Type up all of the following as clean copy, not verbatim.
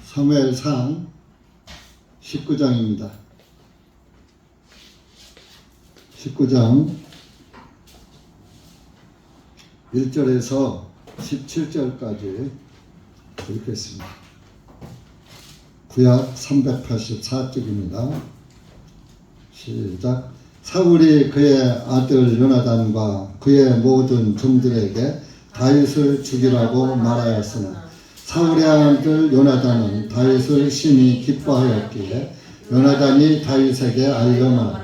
사무엘상 19장입니다. 19장 1절에서 17절까지 읽겠습니다. 구약 384쪽입니다. 시작. 사울이 그의 아들 요나단과 그의 모든 종들에게 다윗을 죽이라고 말하였으나 사울의 아들 요나단은 다윗을 심히 기뻐하였기에 요나단이 다윗에게 알려마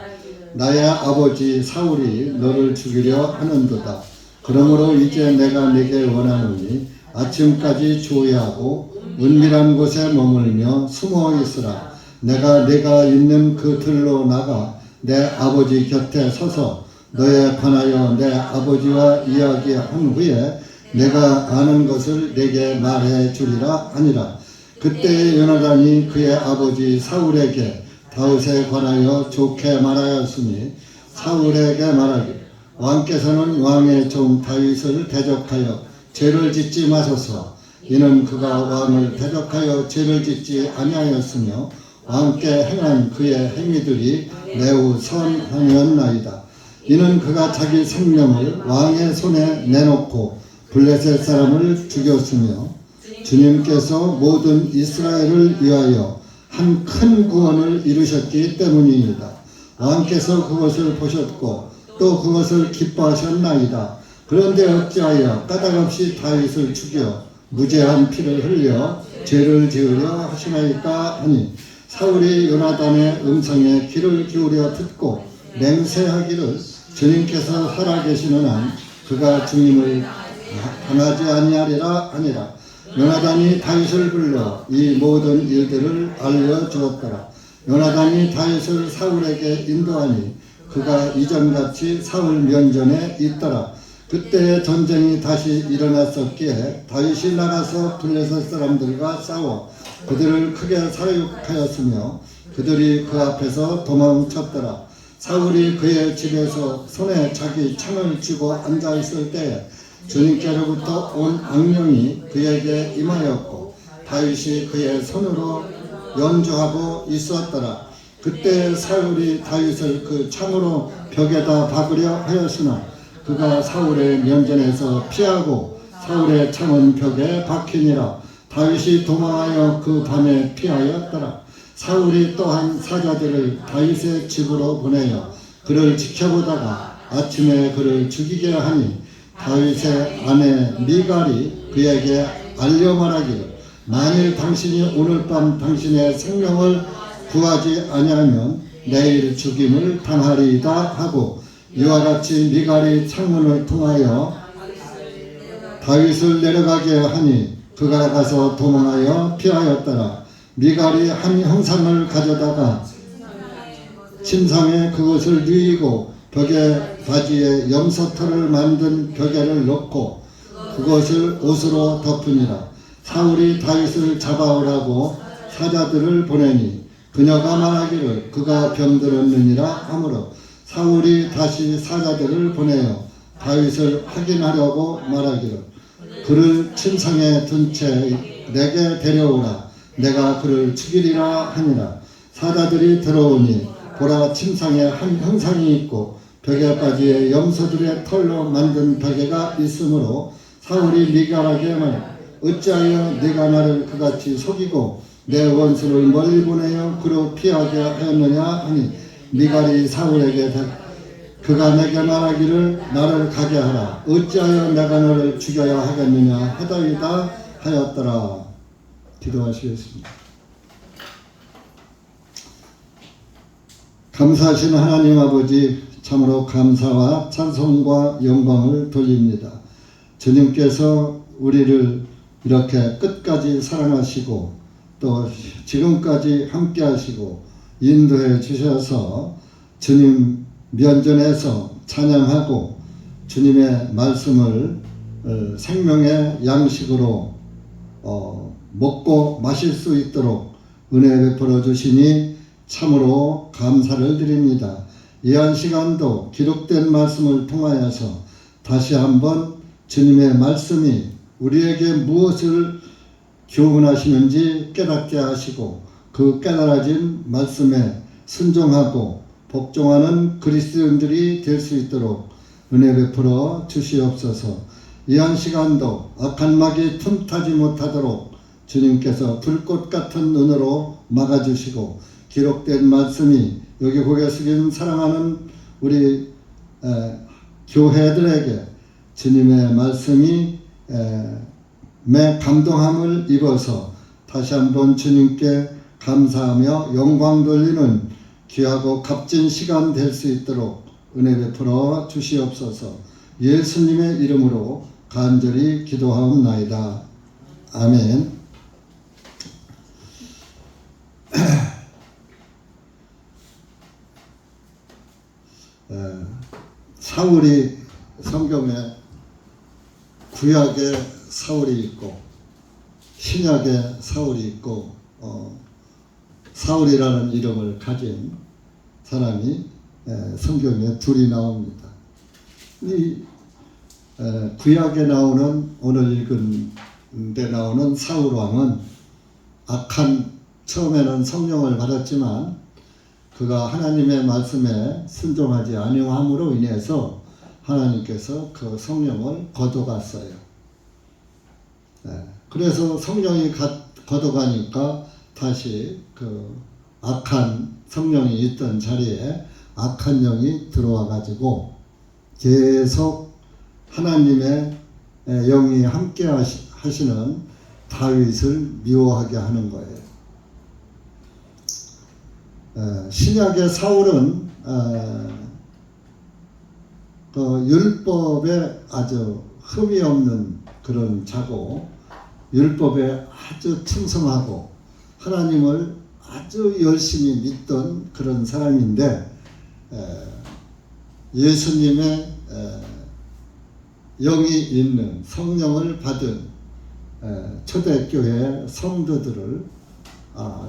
나의 아버지 사울이 너를 죽이려 하는도다. 그러므로 이제 내가 네게 원하노니 아침까지 주의하고 은밀한 곳에 머물며 숨어 있으라. 내가 있는 그 들로 나가 내 아버지 곁에 서서 너에 관하여 내 아버지와 이야기한 후에 내가 아는 것을 내게 말해 주리라 하니라. 그때 요나단이 그의 아버지 사울에게 다윗에 관하여 좋게 말하였으니 사울에게 말하기를 왕께서는 왕의 종 다윗을 대적하여 죄를 짓지 마소서. 이는 그가 왕을 대적하여 죄를 짓지 아니하였으며 왕께 행한 그의 행위들이 매우 선하였나이다. 이는 그가 자기 생명을 왕의 손에 내놓고 블레셋 사람을 죽였으며 주님께서 모든 이스라엘을 위하여 한 큰 구원을 이루셨기 때문입니다. 왕께서 그것을 보셨고 또 그것을 기뻐하셨나이다. 그런데 어찌하여 까닭없이 다윗을 죽여 무죄한 피를 흘려 죄를 지으려 하시나이까 하니 사울이 요나단의 음성에 귀를 기울여 듣고 맹세하기를 주님께서 살아계시는 한 그가 주님을 당하지 아니하리라 하니라. 요나단이 다윗을 불러 이 모든 일들을 알려주었더라. 요나단이 다윗을 사울에게 인도하니 그가 이전같이 사울 면전에 있더라. 그때 전쟁이 다시 일어났었기에 다윗이 나가서 블레셋 사람들과 싸워 그들을 크게 사육하였으며 그들이 그 앞에서 도망쳤더라. 사울이 그의 집에서 손에 자기 창을 쥐고 앉아있을 때에 주님께로부터 온 악령이 그에게 임하였고 다윗이 그의 손으로 연주하고 있었더라. 그때 사울이 다윗을 그 창으로 벽에다 박으려 하였으나 그가 사울의 면전에서 피하고 사울의 창은 벽에 박히니라. 다윗이 도망하여 그 밤에 피하였더라. 사울이 또한 사자들을 다윗의 집으로 보내어 그를 지켜보다가 아침에 그를 죽이게 하니 다윗의 아내 미갈이 그에게 알려 말하기를 만일 당신이 오늘 밤 당신의 생명을 구하지 아니하면 내일 죽임을 당하리이다 하고 이와 같이 미갈이 창문을 통하여 다윗을 내려가게 하니 그가 가서 도망하여 피하였더라. 미갈이 한 형상을 가져다가 침상에 그것을 누이고 벽에 바지에 염소털을 만든 벽에를 넣고 그것을 옷으로 덮으니라. 사울이 다윗을 잡아오라고 사자들을 보내니 그녀가 말하기를 그가 병들었느니라 하므로 사울이 다시 사자들을 보내어 다윗을 확인하려고 말하기를 그를 침상에 둔 채 내게 데려오라. 내가 그를 죽이리라 하니라. 사자들이 들어오니 보라 침상에 한 형상이 있고 벽에 바지에 염소들의 털로 만든 베개가 있으므로 사울이 미갈에게 말하되 어찌하여 네가 나를 그같이 속이고 내 원수를 멀리 보내어 그로 피하게 하였느냐 하니 미갈이 사울에게 그가 내게 말하기를 나를 가게 하라. 어찌하여 내가 너를 죽여야 하겠느냐 하다이다 하였더라. 기도하시겠습니다. 감사하신 하나님 아버지, 참으로 감사와 찬송과 영광을 돌립니다. 주님께서 우리를 이렇게 끝까지 사랑하시고 또 지금까지 함께 하시고 인도해 주셔서 주님 면전에서 찬양하고 주님의 말씀을 생명의 양식으로 먹고 마실 수 있도록 은혜 베풀어 주시니 참으로 감사를 드립니다. 이 한 시간도 기록된 말씀을 통하여서 다시 한번 주님의 말씀이 우리에게 무엇을 교훈하시는지 깨닫게 하시고 그 깨달아진 말씀에 순종하고 복종하는 그리스도인들이 될 수 있도록 은혜 베풀어 주시옵소서. 이 한 시간도 악한 마귀 틈타지 못하도록 주님께서 불꽃 같은 눈으로 막아주시고 기록된 말씀이 여기 고개 숙인 사랑하는 우리 교회들에게 주님의 말씀이 매 감동함을 입어서 다시 한번 주님께 감사하며 영광 돌리는 귀하고 값진 시간 될 수 있도록 은혜 베풀어 주시옵소서. 예수님의 이름으로 간절히 기도하옵나이다. 아멘. 사울이 성경에 구약에 사울이 있고 신약에 사울이 있고 사울이라는 이름을 가진 사람이 성경에 둘이 나옵니다. 이 구약에 나오는 오늘 읽은 데 나오는 사울 왕은 악한 처음에는 성령을 받았지만 그가 하나님의 말씀에 순종하지 아니함으로 인해서 하나님께서 그 성령을 거둬갔어요. 그래서 성령이 거둬가니까 다시 그 악한 성령이 있던 자리에 악한 영이 들어와 가지고 계속 하나님의 영이 함께 하시는 다윗을 미워하게 하는 거예요. 신약의 사울은 그 율법에 아주 흠이 없는 그런 자고 율법에 아주 충성하고 하나님을 아주 열심히 믿던 그런 사람인데 예수님의 영이 있는 성령을 받은 초대교회 성도들을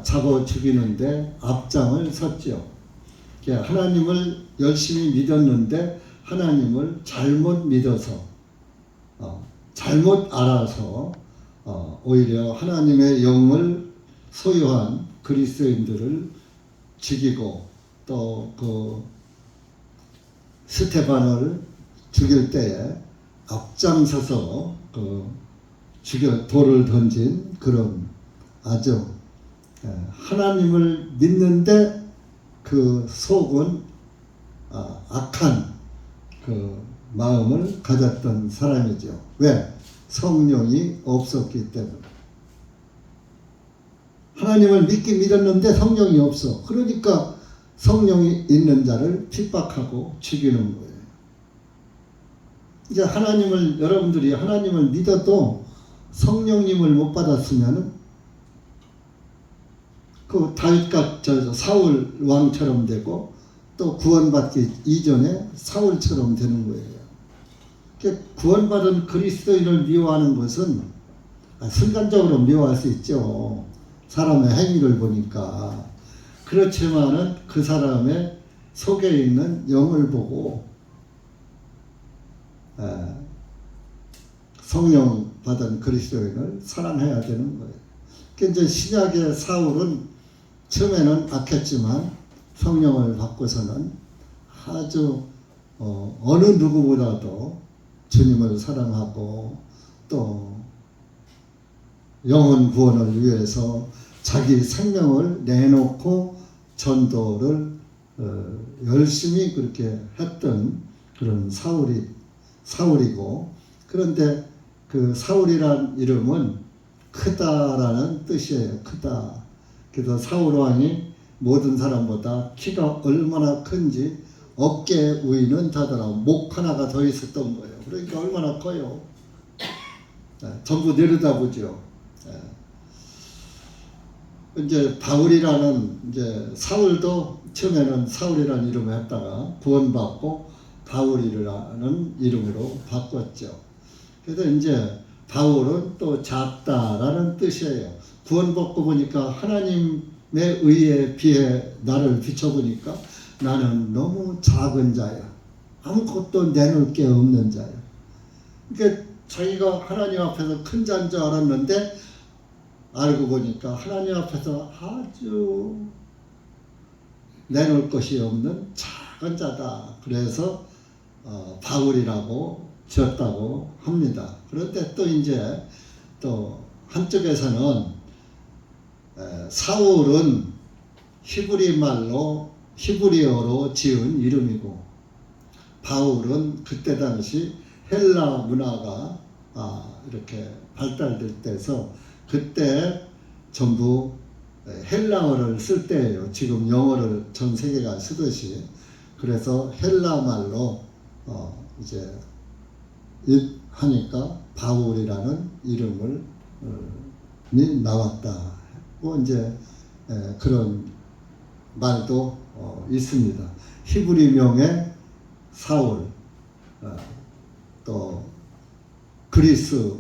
잡아 죽이는데 앞장을 섰죠. 하나님을 열심히 믿었는데 하나님을 잘못 믿어서 잘못 알아서 오히려 하나님의 영을 소유한 그리스도인들을 죽이고 또 그 스테반을 죽일 때에 앞장서서 돌을 던진 그런 아주 하나님을 믿는데 그 속은 악한 그 마음을 가졌던 사람이죠. 왜? 성령이 없었기 때문에. 하나님을 믿긴 믿었는데 성령이 없어. 그러니까 성령이 있는 자를 핍박하고 죽이는 거예요. 이제 여러분들이 하나님을 믿어도 성령님을 못 받았으면은 그 다윗과 사울 왕처럼 되고 또 구원받기 이전에 사울처럼 되는 거예요. 구원받은 그리스도인을 미워하는 것은 순간적으로 미워할 수 있죠. 사람의 행위를 보니까. 그렇지만은 그 사람의 속에 있는 영을 보고 성령 받은 그리스도인을 사랑해야 되는 거예요. 이제 신약의 사울은 처음에는 악했지만 성령을 받고서는 아주 어느 누구보다도 주님을 사랑하고 또 영혼 구원을 위해서 자기 생명을 내놓고 전도를 열심히 그렇게 했던 그런 사울이고, 그런데 그 사울이란 이름은 크다라는 뜻이에요. 크다. 그래서 사울 왕이 모든 사람보다 키가 얼마나 큰지 어깨 위는 다더라. 목 하나가 더 있었던 거예요. 그러니까 얼마나 커요. 전부 내려다보죠. 이제 바울이라는 이제 사울도 처음에는 사울이라는 이름을 했다가 구원받고 바울이라는 이름으로 바꿨죠. 그래서 이제 바울은 또 작다라는 뜻이에요. 구원받고 보니까 하나님의 의에 비해 나를 비춰보니까 나는 너무 작은 자야. 아무것도 내놓을 게 없는 자야. 그러니까 자기가 하나님 앞에서 큰 자인 줄 알았는데 알고 보니까 하나님 앞에서 아주 내놓을 것이 없는 작은 자다. 그래서 바울이라고 지었다고 합니다. 그런데 또 이제 또 한쪽에서는 사울은 히브리어로 지은 이름이고 바울은 그때 당시 헬라 문화가 이렇게 발달될 때서 그때 전부 헬라어를 쓸 때예요. 지금 영어를 전 세계가 쓰듯이. 그래서 헬라 말로 이제 하니까 바울이라는 이름을 나왔다. 뭐 이제 그런 말도 있습니다. 히브리 명의 사울, 또 그리스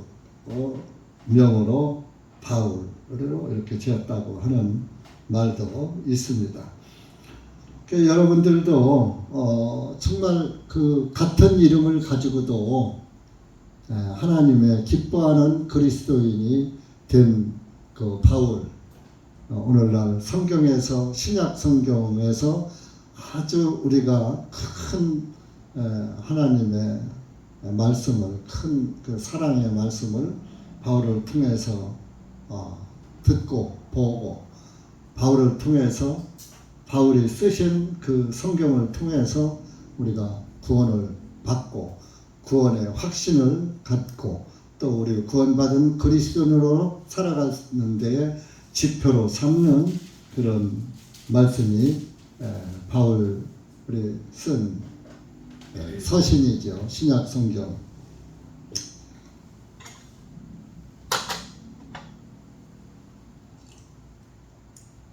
명으로 바울으로 이렇게 지었다고 하는 말도 있습니다. 여러분들도 정말 그 같은 이름을 가지고도 하나님의 기뻐하는 그리스도인이 된 그 바울, 오늘날 성경에서 신약 성경에서 아주 우리가 큰 하나님의 말씀을, 큰 그 사랑의 말씀을 바울을 통해서 듣고 보고, 바울을 통해서 바울이 쓰신 그 성경을 통해서 우리가 구원을 받고 구원의 확신을 갖고 또 우리 구원받은 그리스도인으로 살아가는 데에 지표로 삼는 그런 말씀이 바울이 쓴 서신이죠. 신약 성경.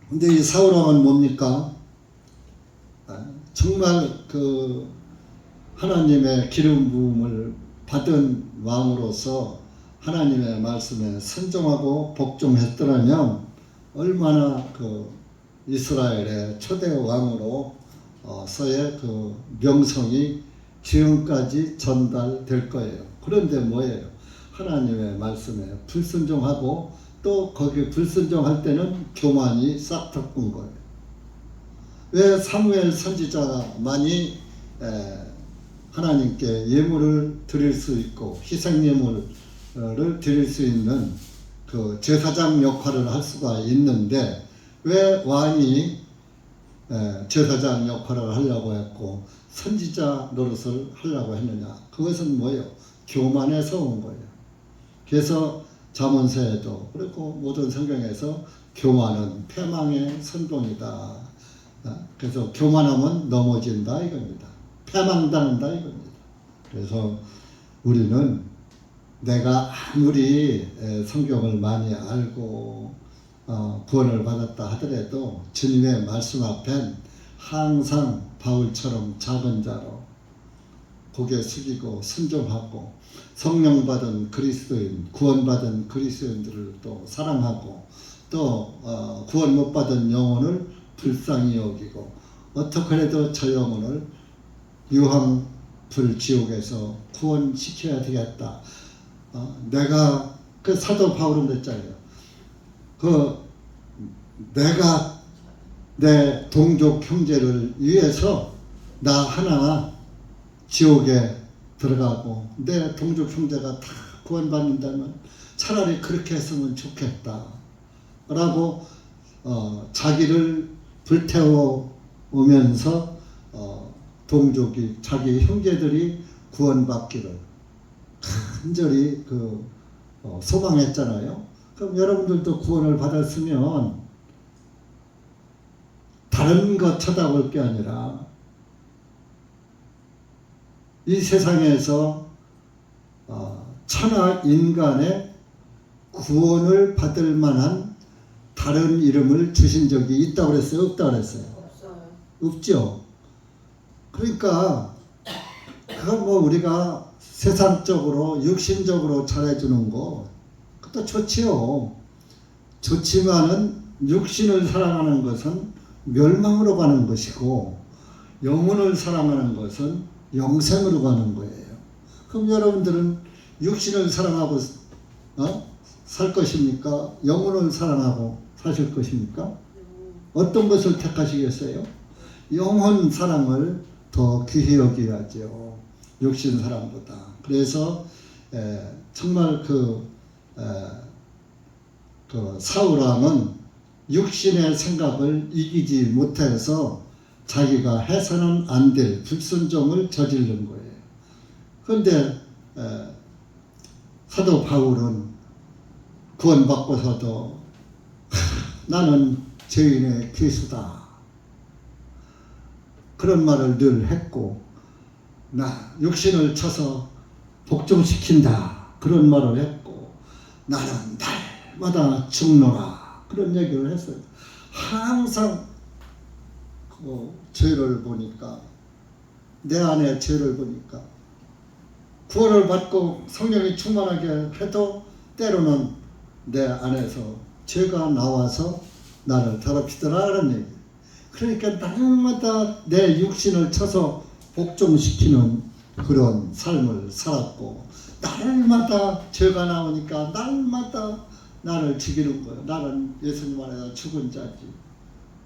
근데 이 사울왕은 뭡니까? 정말 그 하나님의 기름 부음을 받은 왕으로서 하나님의 말씀에 순종하고 복종했더라면 얼마나 그 이스라엘의 초대 왕으로서의 그 명성이 지금까지 전달될 거예요. 그런데 뭐예요? 하나님의 말씀에 불순종하고 또 거기 불순종할 때는 교만이 싹 덮은 거예요. 왜 사무엘 선지자만이 하나님께 예물을 드릴 수 있고 희생 예물을 드릴 수 있는 그 제사장 역할을 할 수가 있는데 왜 왕이 제사장 역할을 하려고 했고 선지자 노릇을 하려고 했느냐? 그것은 뭐예요? 교만에서 온 거예요. 그래서 잠언서에도 그리고 모든 성경에서 교만은 패망의 선봉이다. 그래서 교만하면 넘어진다 이겁니다. 패망당한다 이겁니다. 그래서 우리는 내가 아무리 성경을 많이 알고 구원을 받았다 하더라도 주님의 말씀 앞엔 항상 바울처럼 작은 자로 고개 숙이고 순종하고 성령 받은 그리스도인, 구원받은 그리스도인들을 또 사랑하고 또 구원 못 받은 영혼을 불쌍히 여기고 어떻게 해도 저 영혼을 유황 불지옥에서 구원시켜야 되겠다. 내가 그 사도 바울은 그랬잖아요. 내가 내 동족 형제를 위해서 나 하나 지옥에 들어가고 내 동족 형제가 다 구원받는다면 차라리 그렇게 했으면 좋겠다 라고 자기를 불태워 오면서 동족이 자기 형제들이 구원받기를 간절히 소망했잖아요. 그럼 여러분들도 구원을 받았으면 다른 것 쳐다볼 게 아니라 이 세상에서 천하 인간의 구원을 받을 만한 다른 이름을 주신 적이 있다고 그랬어요? 없다고 그랬어요? 없어요. 없죠. 그러니까 그건 뭐 우리가 세상적으로 육신적으로 잘해주는 거 그것도 좋지요. 좋지만은 육신을 사랑하는 것은 멸망으로 가는 것이고 영혼을 사랑하는 것은 영생으로 가는 거예요. 그럼 여러분들은 육신을 사랑하고 살 것입니까? 영혼을 사랑하고 사실 것입니까? 어떤 것을 택하시겠어요? 영혼 사랑을 더 귀히 여겨야죠. 육신 사랑보다. 그래서 정말 그 사울왕은 육신의 생각을 이기지 못해서 자기가 해서는 안 될 불순종을 저지른 거예요. 그런데 사도 바울은 구원받고서도 나는 죄인의 괴수다. 그런 말을 늘 했고, 나 육신을 쳐서 복종시킨다. 그런 말을 했고, 나는 날마다 죽노라. 그런 얘기를 했어요. 항상 죄를 보니까, 내 안에 죄를 보니까, 구원을 받고 성령이 충만하게 해도 때로는 내 안에서 죄가 나와서 나를 더럽히더라는 얘기. 그러니까 날마다 내 육신을 쳐서 복종시키는 그런 삶을 살았고, 날마다 죄가 나오니까 날마다 나를 죽이는 거예요. 나는 예수님 안에서 죽은 자지,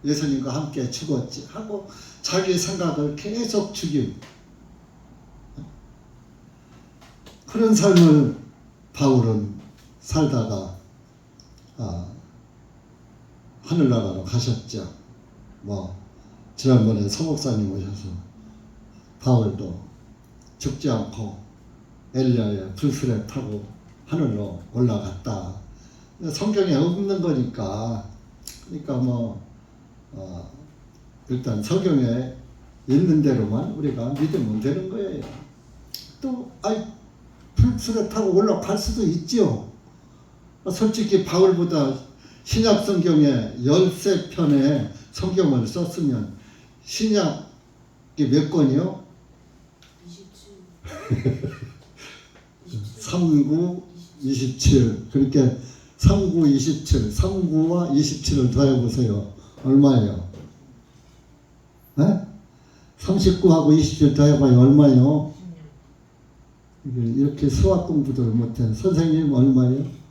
예수님과 함께 죽었지 하고 자기 생각을 계속 죽이고, 그런 삶을 바울은 살다가 하늘나라로 가셨죠. 지난번에 서목사님 오셔서 바울도 죽지 않고 엘리야의 불술에 타고 하늘로 올라갔다. 성경에 없는 거니까, 그러니까 일단 성경에 있는 대로만 우리가 믿으면 되는 거예요. 또 불술에 타고 올라갈 수도 있죠. 솔직히 바울보다 신약 성경에 13편의 성경을 썼으면 신약이 몇 권이요? 27. 39, 27. 그렇게 39, 27. 39와 27을 더해보세요. 얼마예요? 네? 39하고 27 더해봐요. 얼마예요? 이렇게 수학 공부도 못해. 선생님 얼마예요?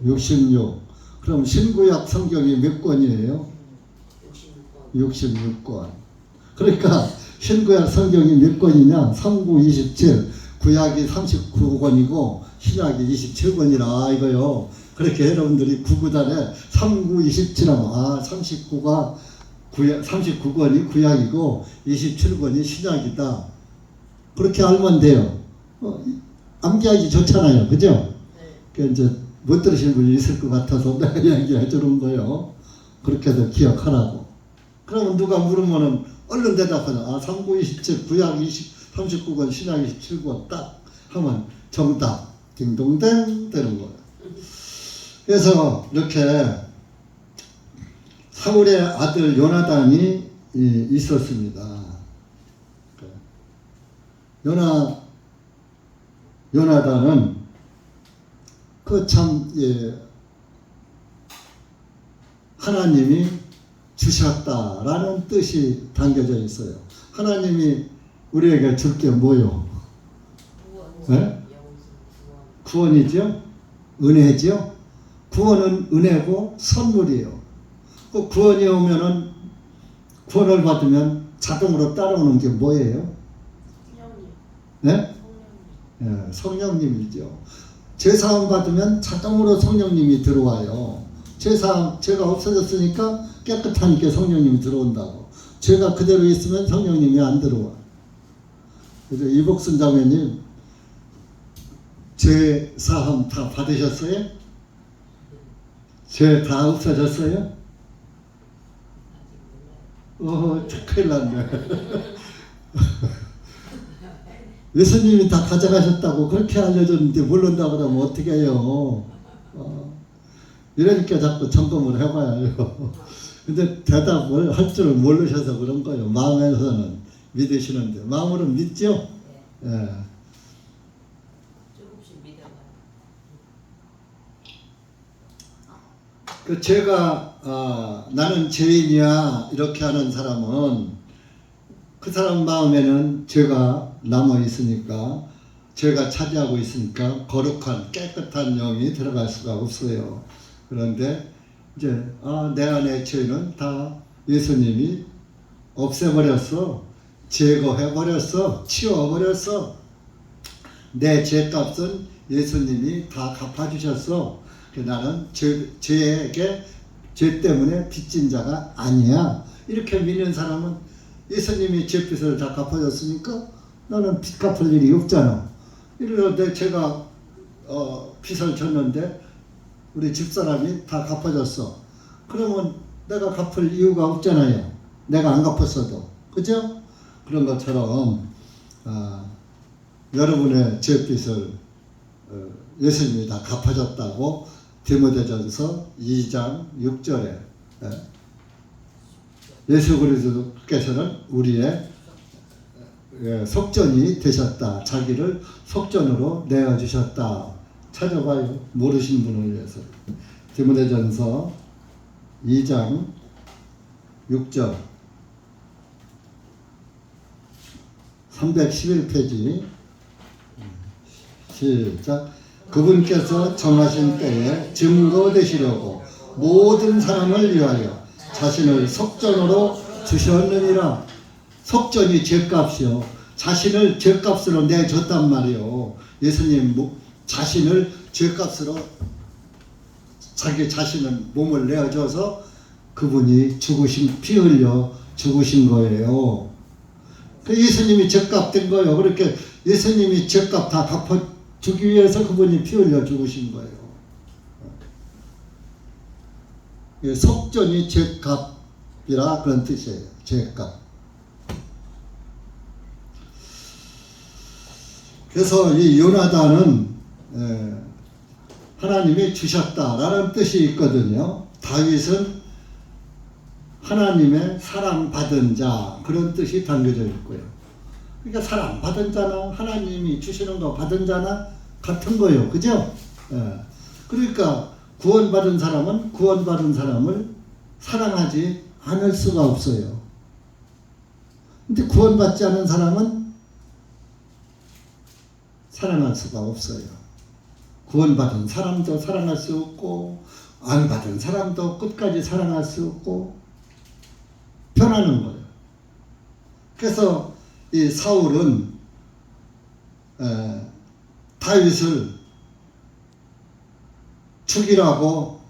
66. 그럼 신구약 성경이 몇 권이에요? 66권. 그러니까 신구약 성경이 몇 권이냐? 39, 27. 구약이 39권이고 신약이 27권이라 이거요. 그렇게 여러분들이 구구단에 39, 27하면 39권이 구약이고 27권이 신약이다. 그렇게 알면 돼요. 암기하기 좋잖아요. 그죠? 네. 이제 못 들으신 분이 있을 것 같아서 내가 이야기해 주는 거예요. 그렇게도 기억하라고. 그러면 누가 물으면은 얼른 대답하자. 39, 27, 구약 39권, 신약 27권 딱 하면 정답, 딩동댕 되는 거예요. 그래서 이렇게 사울의 아들 요나단이 있었습니다. 요나단은 하나님이 주셨다라는 뜻이 담겨져 있어요. 하나님이 우리에게 줄 게 뭐요? 네? 구원이죠? 은혜죠? 구원은 은혜고 선물이에요. 그 구원이 오면은, 구원을 받으면 자동으로 따라오는 게 뭐예요? 네? 네, 성령님이죠. 죄사함 받으면 자동으로 성령님이 들어와요. 죄가 없어졌으니까 깨끗하니까 성령님이 들어온다고. 죄가 그대로 있으면 성령님이 안 들어와. 그래서 이복순 자매님, 죄사함 다 받으셨어요? 죄 다 없어졌어요? 큰일 났네. 예수님이 다 가져가셨다고 그렇게 알려줬는데 모른다고 그러면 어떻게 해요? 이러니까 자꾸 점검을 해봐야 해요. 근데 대답을 할 줄 모르셔서 그런 거예요. 마음에서는 믿으시는데. 마음으로는 믿죠? 예. 조금씩 믿어봐요. 제가 나는 죄인이야 이렇게 하는 사람은 그 사람 마음에는 죄가 남아 있으니까 죄가 차지하고 있으니까 거룩한 깨끗한 영이 들어갈 수가 없어요. 그런데 이제 내 안의 죄는 다 예수님이 없애버렸어. 제거해버렸어. 치워버렸어. 내 죄값은 예수님이 다 갚아주셨어. 나는 죄에게 죄 때문에 빚진 자가 아니야. 이렇게 믿는 사람은 예수님이 죄빚을 다 갚아줬으니까 나는 빚 갚을 일이 없잖아. 이러는데 제가 빚을 졌는데 우리 집사람이 다 갚아줬어. 그러면 내가 갚을 이유가 없잖아요. 내가 안 갚았어도. 그죠? 그런 것처럼 여러분의 죄빚을 예수님이 다 갚아줬다고 디모데전서 2장 6절에 예수 그리스도께서는 우리의 속전이 되셨다. 자기를 속전으로 내어주셨다. 찾아봐요. 모르신 분을 위해서. 디모데전서 2장 6절 311페이지 시작. 그분께서 정하신 때에 증거되시려고 모든 사람을 위하여 자신을 속전으로 주셨느니라. 속전이 죄값이요. 자신을 죄값으로 내줬단 말이요. 예수님 자신을 죄값으로 자기 자신을 몸을 내어줘서 그분이 피 흘려 죽으신 거예요. 그 예수님이 죄값 된 거예요. 그렇게 예수님이 죄값 다 갚아주기 위해서 그분이 피 흘려 죽으신 거예요. 속전이 죄값이라 그런 뜻이에요. 죄값. 그래서 이 요나단은 하나님이 주셨다라는 뜻이 있거든요. 다윗은 하나님의 사랑받은 자, 그런 뜻이 담겨져 있고요. 그러니까 사랑받은 자나 하나님이 주시는 거 받은 자나 같은 거예요. 그죠? 그러니까 구원받은 사람은 구원받은 사람을 사랑하지 않을 수가 없어요. 근데 구원받지 않은 사람은 사랑할 수가 없어요. 구원받은 사람도 사랑할 수 없고 안 받은 사람도 끝까지 사랑할 수 없고 변하는 거예요. 그래서 이 사울은 다윗을 죽이라고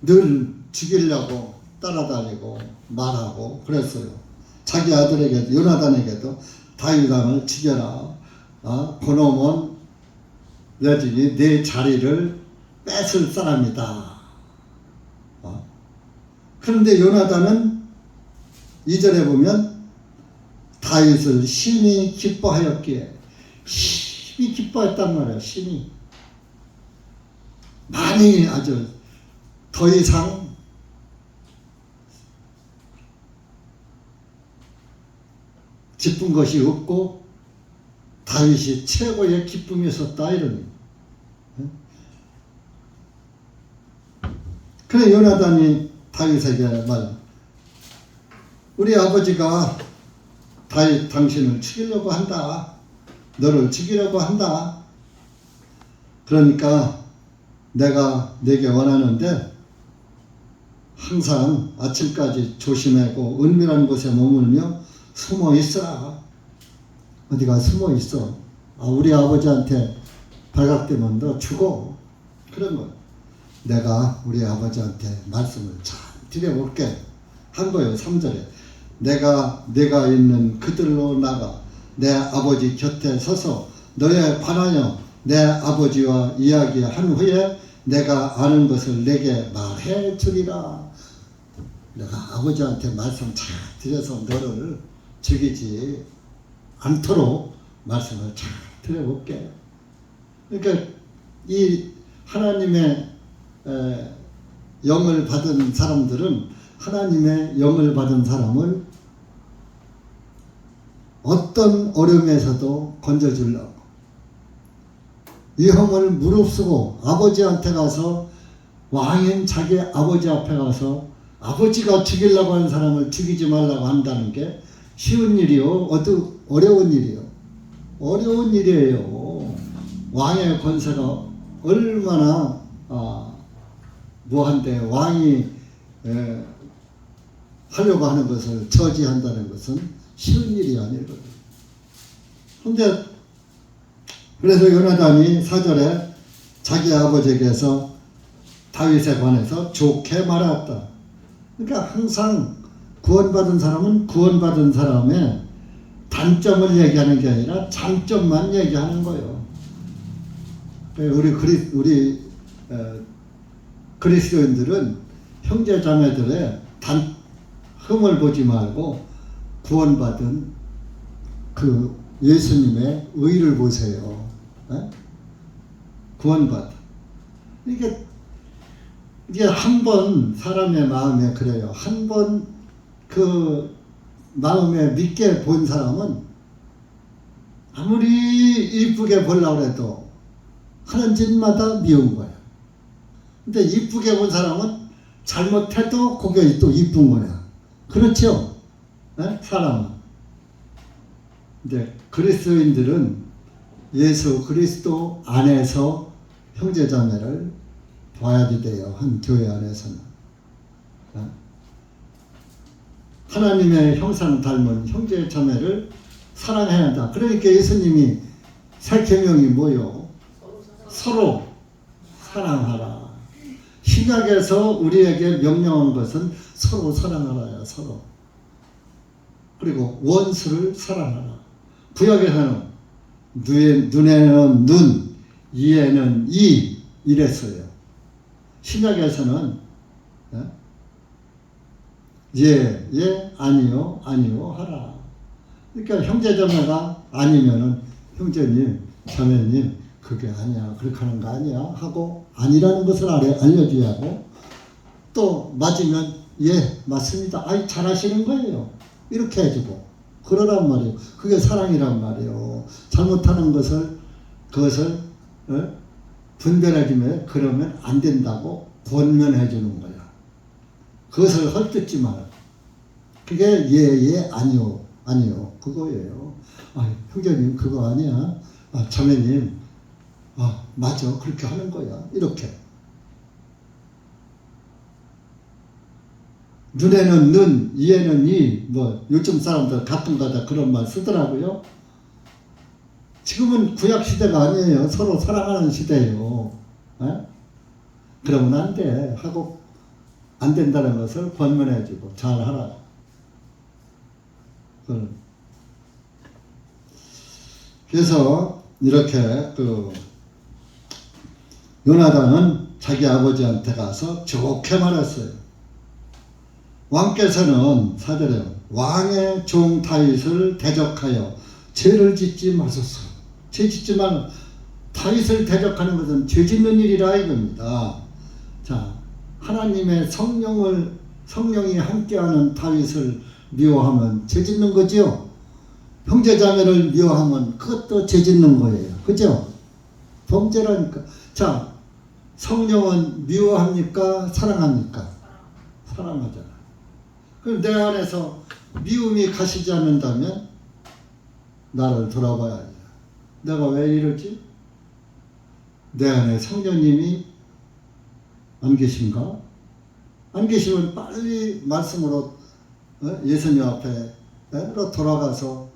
늘 죽이려고 따라다니고 말하고 그랬어요. 자기 아들에게도 요나단에게도 다윗 왕을 죽여라. 그놈은 여전히 내 자리를 뺏을 사람이다. 그런데 요나단은 2절에 보면 다윗을 심히 기뻐하였기에 심히 기뻐했단 말이에요. 심히 많이 아주 더 이상 기쁜 것이 없고 다윗이 최고의 기쁨이었었다 이러니. 그래 요나단이 다윗에게 말, 우리 아버지가 다윗 당신을 죽이려고 한다. 너를 죽이려고 한다. 그러니까 내가 네게 원하는데 항상 아침까지 조심하고 은밀한 곳에 머물며 숨어 있어라. 어디가 숨어 있어. 우리 아버지한테 발각되면 너 죽어. 그런 거. 내가 우리 아버지한테 말씀을 잘 드려볼게 한 거예요. 3절에 내가 있는 그들로 나가 내 아버지 곁에 서서 너에 관하여 내 아버지와 이야기한 후에 내가 아는 것을 내게 말해 주리라. 내가 아버지한테 말씀 잘 드려서 너를 죽이지 않도록 말씀을 잘 드려볼게. 그러니까 이 하나님의 영을 받은 사람들은 하나님의 영을 받은 사람을 어떤 어려움에서도 건져주려고 위험을 무릅쓰고 아버지한테 가서 왕인 자기 아버지 앞에 가서 아버지가 죽이려고 하는 사람을 죽이지 말라고 한다는 게 쉬운 일이요? 어려운 일이요? 어려운 일이에요. 왕의 권세가 얼마나 뭐한데 왕이 하려고 하는 것을 저지한다는 것은 쉬운 일이 아니거든요. 근데 그래서 요나단이 4절에 자기 아버지에게서 다윗에 관해서 좋게 말했다. 그러니까 항상 구원받은 사람은 구원받은 사람의 단점을 얘기하는 게 아니라 장점만 얘기하는 거예요. 우리 그리스도인들은 형제 자매들의 흠을 보지 말고 구원받은 그 예수님의 의를 보세요. 구원받아. 이게 한 번 사람의 마음에 그래요. 한 번 그 마음에 믿게 본 사람은 아무리 이쁘게 보려고 해도 하는 짓마다 미운 거야. 근데 이쁘게 본 사람은 잘못해도 그게 또 이쁜 거야. 그렇죠? 사람은. 근데 그리스도인들은 예수 그리스도 안에서 형제자매를 봐야지 돼요. 한 교회 안에서는. 하나님의 형상 닮은 형제자매를 사랑해야 한다. 그러니까 예수님이 새 계명이 뭐요? 서로 사랑하라. 신약에서 우리에게 명령한 것은 서로 사랑하라야. 서로. 그리고 원수를 사랑하라. 구약에서는 눈에는 눈, 이에는 이 이랬어요. 신약에서는 예, 아니요, 아니요 하라. 그러니까 형제자매가 아니면은 형제님, 자매님 그게 아니야, 그렇게 하는 거 아니야 하고 아니라는 것을 알려줘야 하고, 또 맞으면 예, 맞습니다. 아이 잘하시는 거예요. 이렇게 해주고 그러란 말이에요. 그게 사랑이란 말이에요. 잘못하는 그것을 분별해주면 그러면 안 된다고 권면해 주는 거야. 그것을 헐뜯지 마라. 그게 예, 아니요, 아니요 그거예요. 형제님 그거 아니야. 자매님 맞아, 그렇게 하는 거야. 이렇게. 눈에는 눈, 이에는 이, 요즘 사람들 가끔가다 그런 말 쓰더라고요. 지금은 구약 시대가 아니에요. 서로 사랑하는 시대예요. 그러면 안 돼 하고 안 된다는 것을 권면해주고 잘하라. 그래서 이렇게 요나단은 자기 아버지한테 가서 좋게 말했어요. 왕께서는 4절에 왕의 종 다윗을 대적하여 죄를 짓지 마소서. 죄 짓지 말라. 다윗을 대적하는 것은 죄 짓는 일이라 이겁니다. 자, 하나님의 성령이 함께하는 다윗을 미워하면 죄 짓는 거지요. 형제자매를 미워하면 그것도 죄 짓는 거예요. 그죠? 범죄라니까. 자, 성령은 미워합니까? 사랑합니까? 사랑하잖아. 그럼 내 안에서 미움이 가시지 않는다면 나를 돌아봐야 돼. 내가 왜 이러지? 내 안에 성령님이 안 계신가? 안 계시면 빨리 말씀으로 예수님 앞에로 돌아가서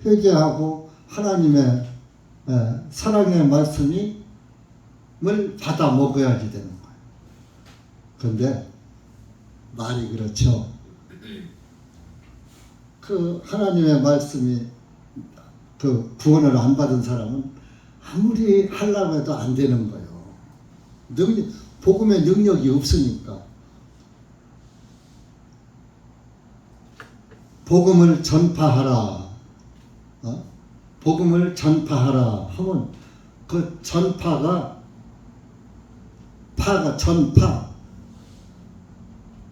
회개하고 하나님의 사랑의 말씀을 받아 먹어야지 되는 거예요. 그런데 말이 그렇죠. 그 하나님의 말씀이 그 구원을 안 받은 사람은 아무리 하려고 해도 안 되는 거예요. 복음의 능력이 없으니까. 복음을 전파하라. 복음을 전파하라 하면 그 전파가 전파,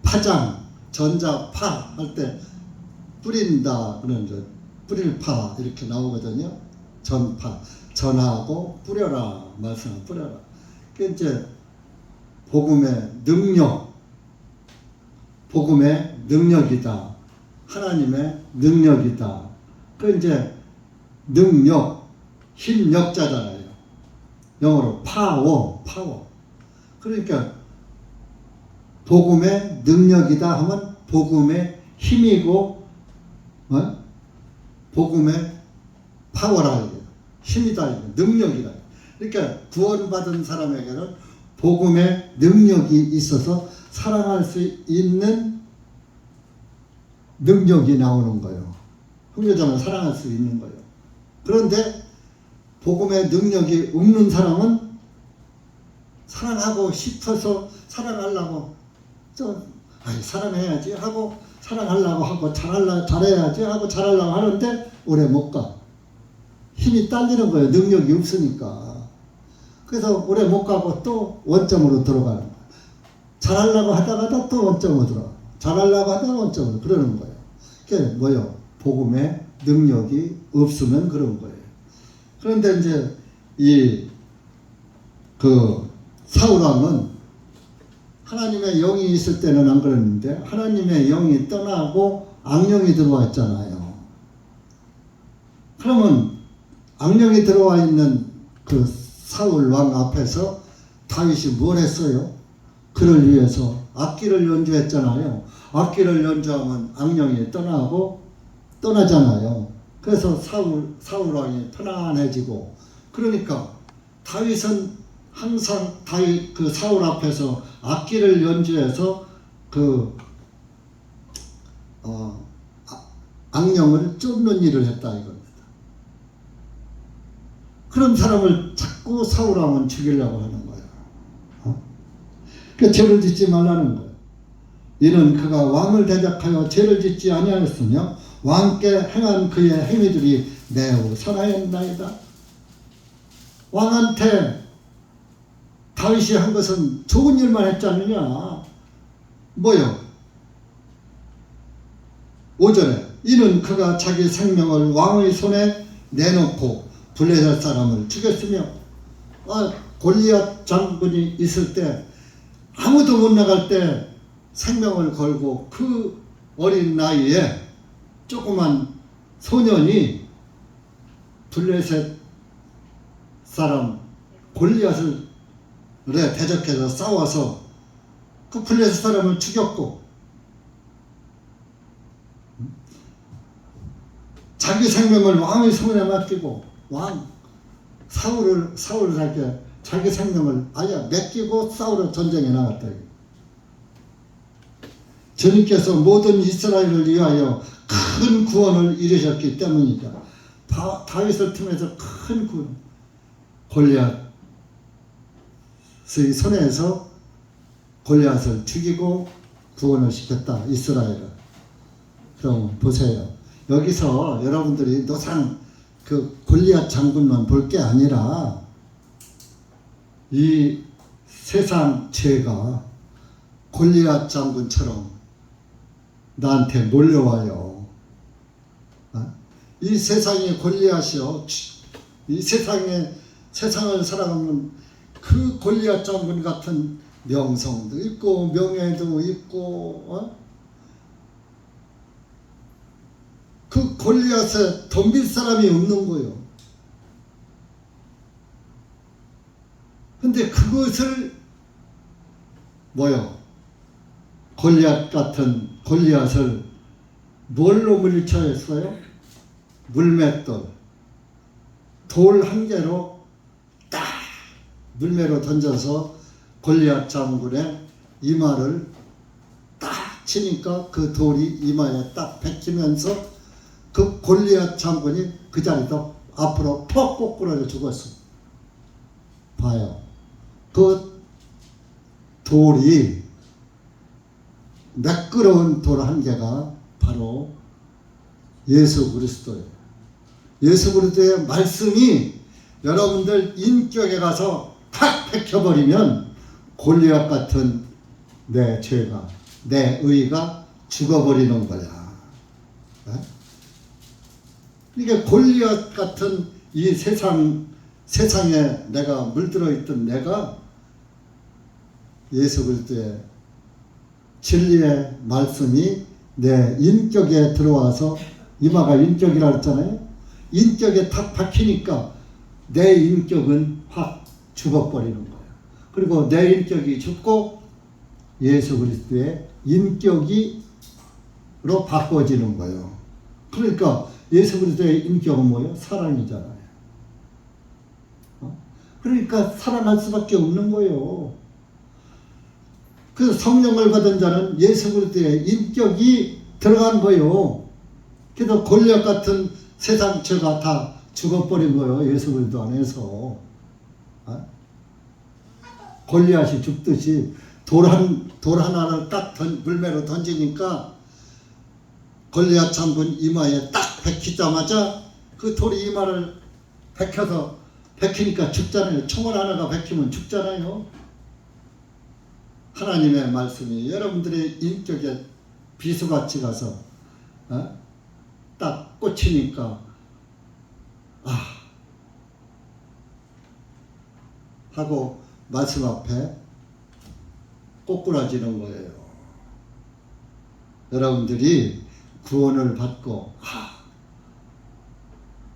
파장, 전자파 할 때 뿌린다 그런 뿌릴 파 이렇게 나오거든요. 전파, 전하고 뿌려라 말씀을 뿌려라. 그 이제 복음의 능력이다. 하나님의 능력이다. 그 이제 능력, 힘력자잖아요. 영어로 파워. 그러니까 복음의 능력이다 하면 복음의 힘이고, 복음의 파워라, 힘이다, 능력이다. 그러니까 구원받은 사람에게는 복음의 능력이 있어서 사랑할 수 있는 능력이 나오는 거예요. 형제자매를 사랑할 수 있는 거예요. 그런데 복음의 능력이 없는 사람은 사랑하고 싶어서 사랑하려고 사랑해야지 하고 사랑하려고 하고 잘해야지 하고 잘하려고 하는데 오래 못 가. 힘이 딸리는 거예요. 능력이 없으니까. 그래서 오래 못 가고 또 원점으로 들어가는 거예요. 잘하려고 하다가 또 원점으로 들어가. 잘하려고 하다가 원점으로 그러는 거예요. 그게 뭐예요? 복음의 능력이 없으면 그런 거예요. 그런데 이제 사울 왕은 하나님의 영이 있을 때는 안 그랬는데 하나님의 영이 떠나고 악령이 들어왔잖아요. 그러면 악령이 들어와 있는 그 사울 왕 앞에서 다윗이 뭘 했어요? 그를 위해서 악기를 연주했잖아요. 악기를 연주하면 악령이 떠나잖아요. 그래서 사울 왕이 편안해지고, 그러니까 다윗은 항상 사울 앞에서 악기를 연주해서 악령을 쫓는 일을 했다 이겁니다. 그런 사람을 자꾸 사울 왕은 죽이려고 하는 거예요. 그 죄를 짓지 말라는 거예요. 이는 그가 왕을 대적하여 죄를 짓지 아니하였으며 왕께 행한 그의 행위들이 매우 선하였나이다. 왕한테 다윗이 한 것은 좋은 일만 했지 않느냐. 뭐요? 5절에 이는 그가 자기 생명을 왕의 손에 내놓고 블레셋 사람을 죽였으며, 골리앗 장군이 있을 때 아무도 못 나갈 때 생명을 걸고 그 어린 나이에 조그만 소년이 블레셋 사람 골리앗을 대적해서 싸워서 그 블레셋 사람을 죽였고, 자기 생명을 왕의 손에 맡기고 사울에게 자기 생명을 아예 맡기고 싸우러 전쟁에 나갔다. 주님께서 모든 이스라엘을 위하여 큰 구원을 이루셨기 때문이다. 다윗을 통해서 큰 구원, 골리앗의 손에서 골리앗을 죽이고 구원을 시켰다, 이스라엘을. 그럼 보세요. 여기서 여러분들이 노상 그 골리앗 장군만 볼 게 아니라 이 세상 죄가 골리앗 장군처럼 나한테 몰려와요. 이 세상의 골리앗이요, 이 세상을 살아가는 그 골리앗 장군 같은 명성도 있고 명예도 있고, 그 골리앗에 덤빌 사람이 없는 거예요. 근데 그것을 골리앗 같은 골리앗을 뭘로 물리쳐냈어요? 물맷돌, 돌 한 개로 딱 물매로 던져서 골리앗 장군의 이마를 딱 치니까 그 돌이 이마에 딱 박히면서 그 골리앗 장군이 그 자리에서 앞으로 퍽 꼬꾸라져 죽었어. 봐요. 그 돌이 매끄러운 돌 한 개가 바로 예수 그리스도예요. 예수 그리스도의 말씀이 여러분들 인격에 가서 탁 박혀버리면 골리앗 같은 내 죄가, 내 의가 죽어버리는 거야. 이게 골리앗 같은 이 세상에 내가 물들어 있던 내가 예수 그리스도의 진리의 말씀이 내 인격에 들어와서, 이마가 인격이라 했잖아요. 인격에 탁 박히니까 내 인격은 확 죽어버리는 거예요. 그리고 내 인격이 죽고 예수 그리스도의 인격으로 바꿔지는 거예요. 그러니까 예수 그리스도의 인격은 뭐예요? 사랑이잖아요. 그러니까 사랑할 수밖에 없는 거예요. 그래서 성령을 받은 자는 예수 그리스도의 인격이 들어간 거예요. 그래서 골리앗 같은 세상 죄가 다 죽어버린 거예요. 예수 그리스도 안에서. 골리앗이 죽듯이 돌 하나를 딱 물매로 던지니까 골리앗 장군 이마에 딱 박히자마자 그 돌이 이마를 박히니까 죽잖아요. 총알 하나가 박히면 죽잖아요. 하나님의 말씀이 여러분들의 인격에 비수같이 가서 딱 꽂히니까 하고 말씀 앞에 꼬꾸라지는 거예요. 여러분들이 구원을 받고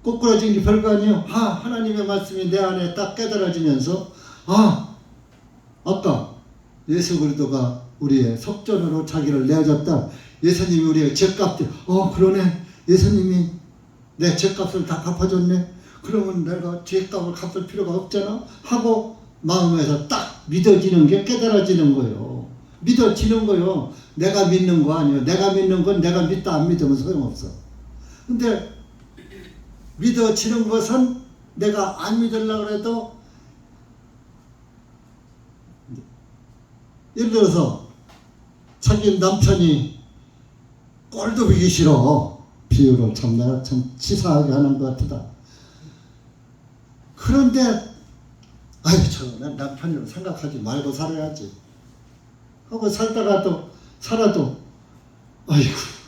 꼬꾸라진 게 별거 아니에요. 하나님의 말씀이 내 안에 딱 깨달아지면서 아까 예수 그리스도가 우리의 속전으로 자기를 내어줬다. 예수님이 우리의 죄값 그러네. 예수님이 내 죄값을 다 갚아줬네. 그러면 내가 죄값을 갚을 필요가 없잖아 하고 마음에서 딱 믿어지는 게 깨달아지는 거예요. 믿어지는 거예요. 내가 믿는 거 아니에요. 내가 믿는 건 내가 믿다 안 믿으면 소용없어. 근데 믿어지는 것은 내가 안 믿으려고 해도 예를 들어서 자기 남편이 꼴도 보기 싫어. 비유를 내가 참 치사하게 하는 것 같다. 그런데 저 남편으로 생각하지 말고 살아야지 하고 살다가도 살아도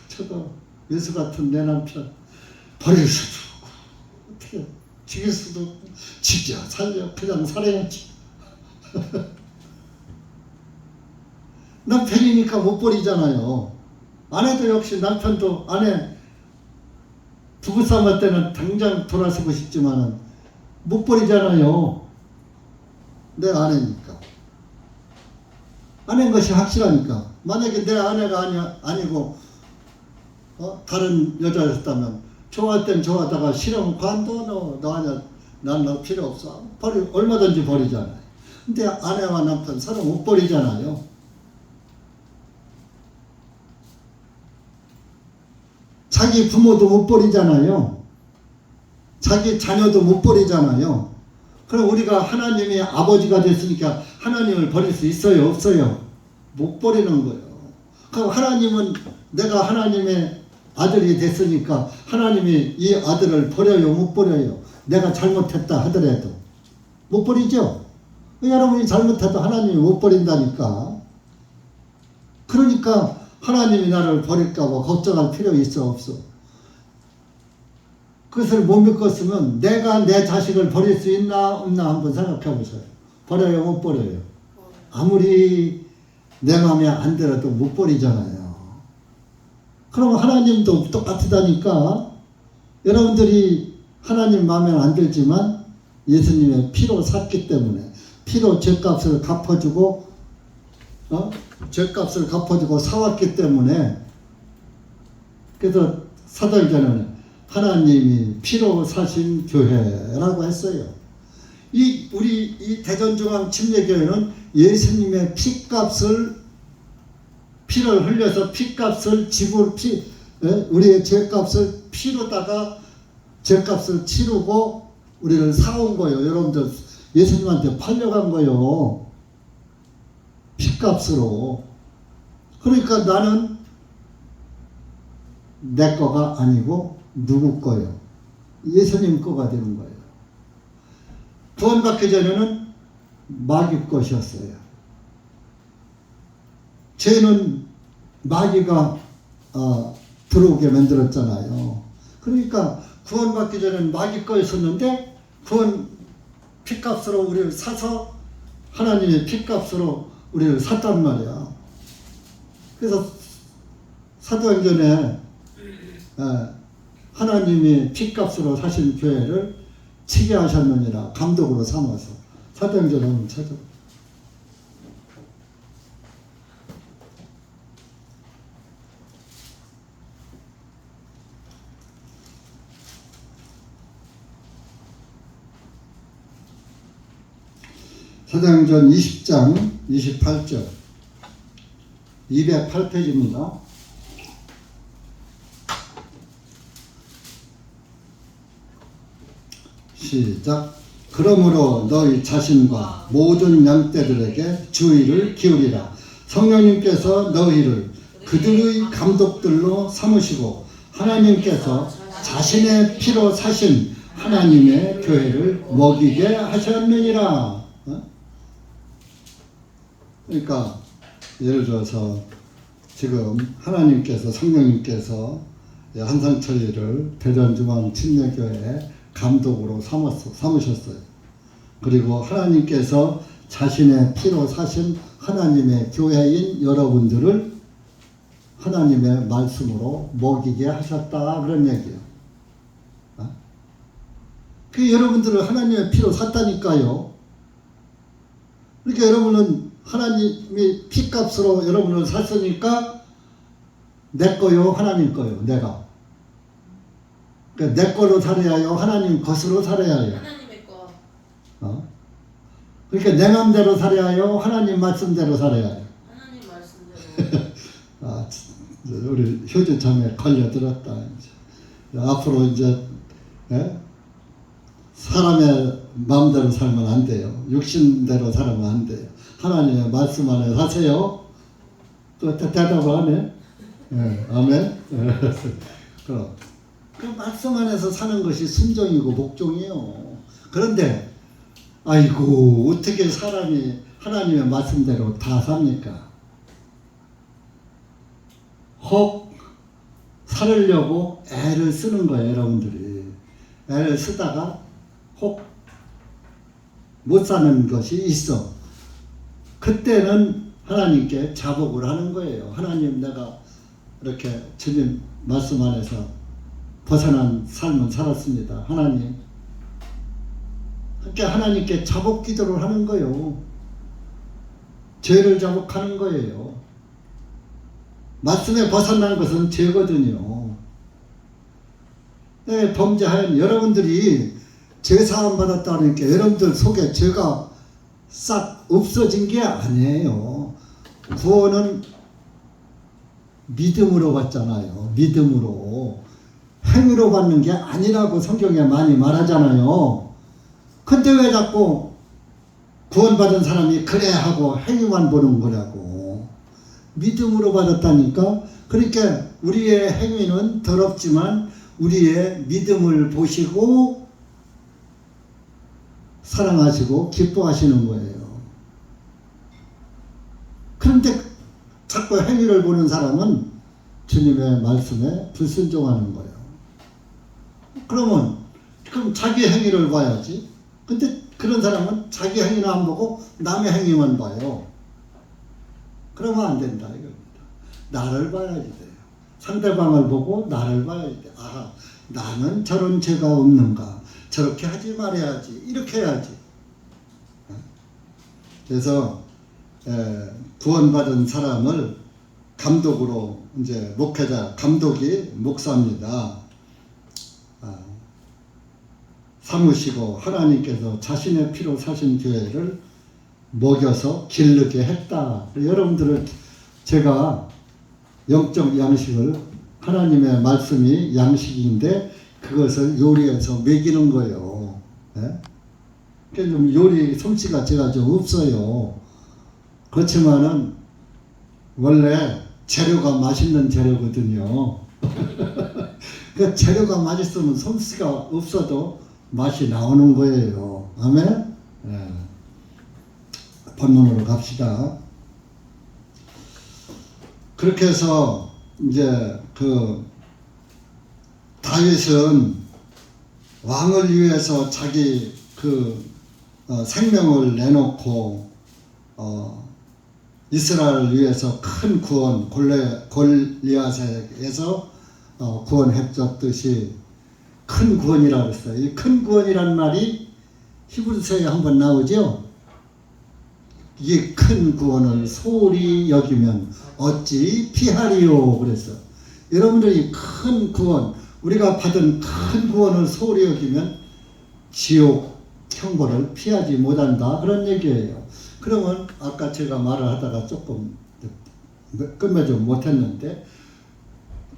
저거 예수 같은 내 남편 버릴 수도 없고 어떻게 죽일 수도 없고 죽여 살려 그냥 살아야지. 남편이니까 못 버리잖아요. 아내도 역시 남편도 아내 부부싸움 할 때는 당장 돌아서고 싶지만은 못 버리잖아요. 내 아내니까. 아내인 것이 확실하니까. 만약에 내 아내가 아니고 다른 여자였다면 좋아할 땐 좋아하다가 싫으면 관둬. 너 아니야. 난 너 필요 없어. 얼마든지 버리잖아요. 근데 아내와 남편 서로 못 버리잖아요. 자기 부모도 못 버리잖아요. 자기 자녀도 못 버리잖아요. 그럼 우리가 하나님의 아버지가 됐으니까 하나님을 버릴 수 있어요? 없어요? 못 버리는 거예요. 그럼 하나님은 내가 하나님의 아들이 됐으니까 하나님이 이 아들을 버려요? 못 버려요? 내가 잘못했다 하더라도 못 버리죠? 여러분이 잘못해도 하나님이 못 버린다니까. 그러니까 하나님이 나를 버릴까 봐 걱정할 필요 있어 없어? 그것을 못 믿었으면 내가 내 자식을 버릴 수 있나 없나 한번 생각해 보세요. 버려요? 못 버려요? 아무리 내 마음에 안 들어도 못 버리잖아요. 그럼 하나님도 똑같다니까. 여러분들이 하나님 마음에 안 들지만 예수님의 피로 샀기 때문에 피로 죄값을 갚아주고 죄값을 갚아주고 사왔기 때문에 그래서 사도행전에는 하나님이 피로 사신 교회라고 했어요. 우리 이 대전중앙 침례교회는 예수님의 피를 흘려서 피값을 우리의 죄값을 피로다가 죄값을 치르고 우리를 사온 거예요. 여러분들 예수님한테 팔려간 거예요. 피값으로. 그러니까 나는 내 거가 아니고 누구 거예요? 예수님 거가 되는 거예요. 구원받기 전에는 마귀 것이었어요. 죄는 마귀가 들어오게 만들었잖아요. 그러니까 구원받기 전에는 마귀 거였었는데 피값으로 우리를 사서 하나님의 피값으로 우리를 샀단 말이야. 그래서 사도행전에 하나님이 핏값으로 사신 교회를 치게 하셨느니라. 감독으로 삼아서. 사도행전 한번 찾아. 사도행전 20장 28절 208페이지입니다. 시작. 그러므로 너희 자신과 모든 양떼들에게 주의를 기울이라. 성령님께서 너희를 그들의 감독들로 삼으시고 하나님께서 자신의 피로 사신 하나님의 교회를 먹이게 하셨느니라. 그러니까 예를 들어서 지금 하나님께서 성령님께서 한상철이를 대전중앙침례교회 감독으로 삼으셨어요. 그리고 하나님께서 자신의 피로 사신 하나님의 교회인 여러분들을 하나님의 말씀으로 먹이게 하셨다, 그런 얘기예요. 그 여러분들을 하나님의 피로 샀다니까요. 그러니까 여러분은 하나님이 피값으로 여러분을 샀으니까 내 거요, 하나님 거요, 내가. 그러니까 내 거로 살아야요, 하나님 것으로 살아야요. 하나님의 거. 그러니까 내 맘대로 살아야요, 하나님 말씀대로 살아야요. 하나님 말씀대로. 우리 효주 참에 걸려들었다. 이제. 앞으로 이제 사람의 마음대로 살면 안 돼요. 육신대로 살면 안 돼요. 하나님의 말씀 안에 사세요. 또 대답을 하네. 아멘. 그럼 그 말씀 안에서 사는 것이 순종이고 복종이에요. 그런데 아이고 어떻게 사람이 하나님의 말씀대로 다 삽니까? 혹 살으려고 애를 쓰는 거예요. 여러분들이 애를 쓰다가 혹 못 사는 것이 있어. 그때는 하나님께 자복을 하는 거예요. 하나님, 내가 이렇게 주님 말씀 안에서 벗어난 삶을 살았습니다. 하나님. 그러니까 하나님께 자복 기도를 하는 거예요. 죄를 자복하는 거예요. 말씀에 벗어난 것은 죄거든요. 네, 범죄하연 여러분들이 죄사함 받았다니까 여러분들 속에 죄가 싹 없어진 게 아니에요. 구원은 믿음으로 받잖아요. 믿음으로. 행위로 받는 게 아니라고 성경에 많이 말하잖아요. 근데 왜 자꾸 구원받은 사람이 그래 하고 행위만 보는 거라고. 믿음으로 받았다니까. 그러니까 우리의 행위는 더럽지만 우리의 믿음을 보시고 사랑하시고 기뻐하시는 거예요. 그런데 자꾸 행위를 보는 사람은 주님의 말씀에 불순종하는 거예요. 그럼 자기 행위를 봐야지. 근데 그런 사람은 자기 행위는 안 보고 남의 행위만 봐요. 그러면 안 된다 이겁니다. 나를 봐야지 돼요. 상대방을 보고 나를 봐야지 돼. 아, 나는 저런 죄가 없는가? 저렇게 하지 말아야지. 이렇게 해야지. 그래서 구원받은 사람을 감독으로 이제 목회자, 감독이 목사입니다. 삼으시고 하나님께서 자신의 피로 사신 교회를 먹여서 기르게 했다. 여러분들은 제가 영적 양식을 하나님의 말씀이 양식인데 그것을 요리해서 먹이는 거예요. 예? 그러니까 좀 요리 솜씨가 제가 좀 없어요. 그렇지만은 원래 재료가 맛있는 재료거든요. 그 재료가 맛있으면 솜씨가 없어도 맛이 나오는 거예요. 아멘? 예. 본문으로 갑시다. 그렇게 해서 이제 그 다윗은 왕을 위해서 자기 생명을 내놓고 이스라엘을 위해서 큰 구원 골리앗에게서 구원해 줬듯이 큰 구원이라고 그랬어요. 이 큰 구원이란 말이 히브리서에 한번 나오죠. 이게 큰 구원을 소홀히 여기면 어찌 피하리요 그랬어. 여러분들이 큰 구원, 우리가 받은 큰 구원을 소홀히 여기면 지옥 형벌을 피하지 못한다 그런 얘기예요. 그러면 아까 제가 말을 하다가 조금 끝맺지 못했는데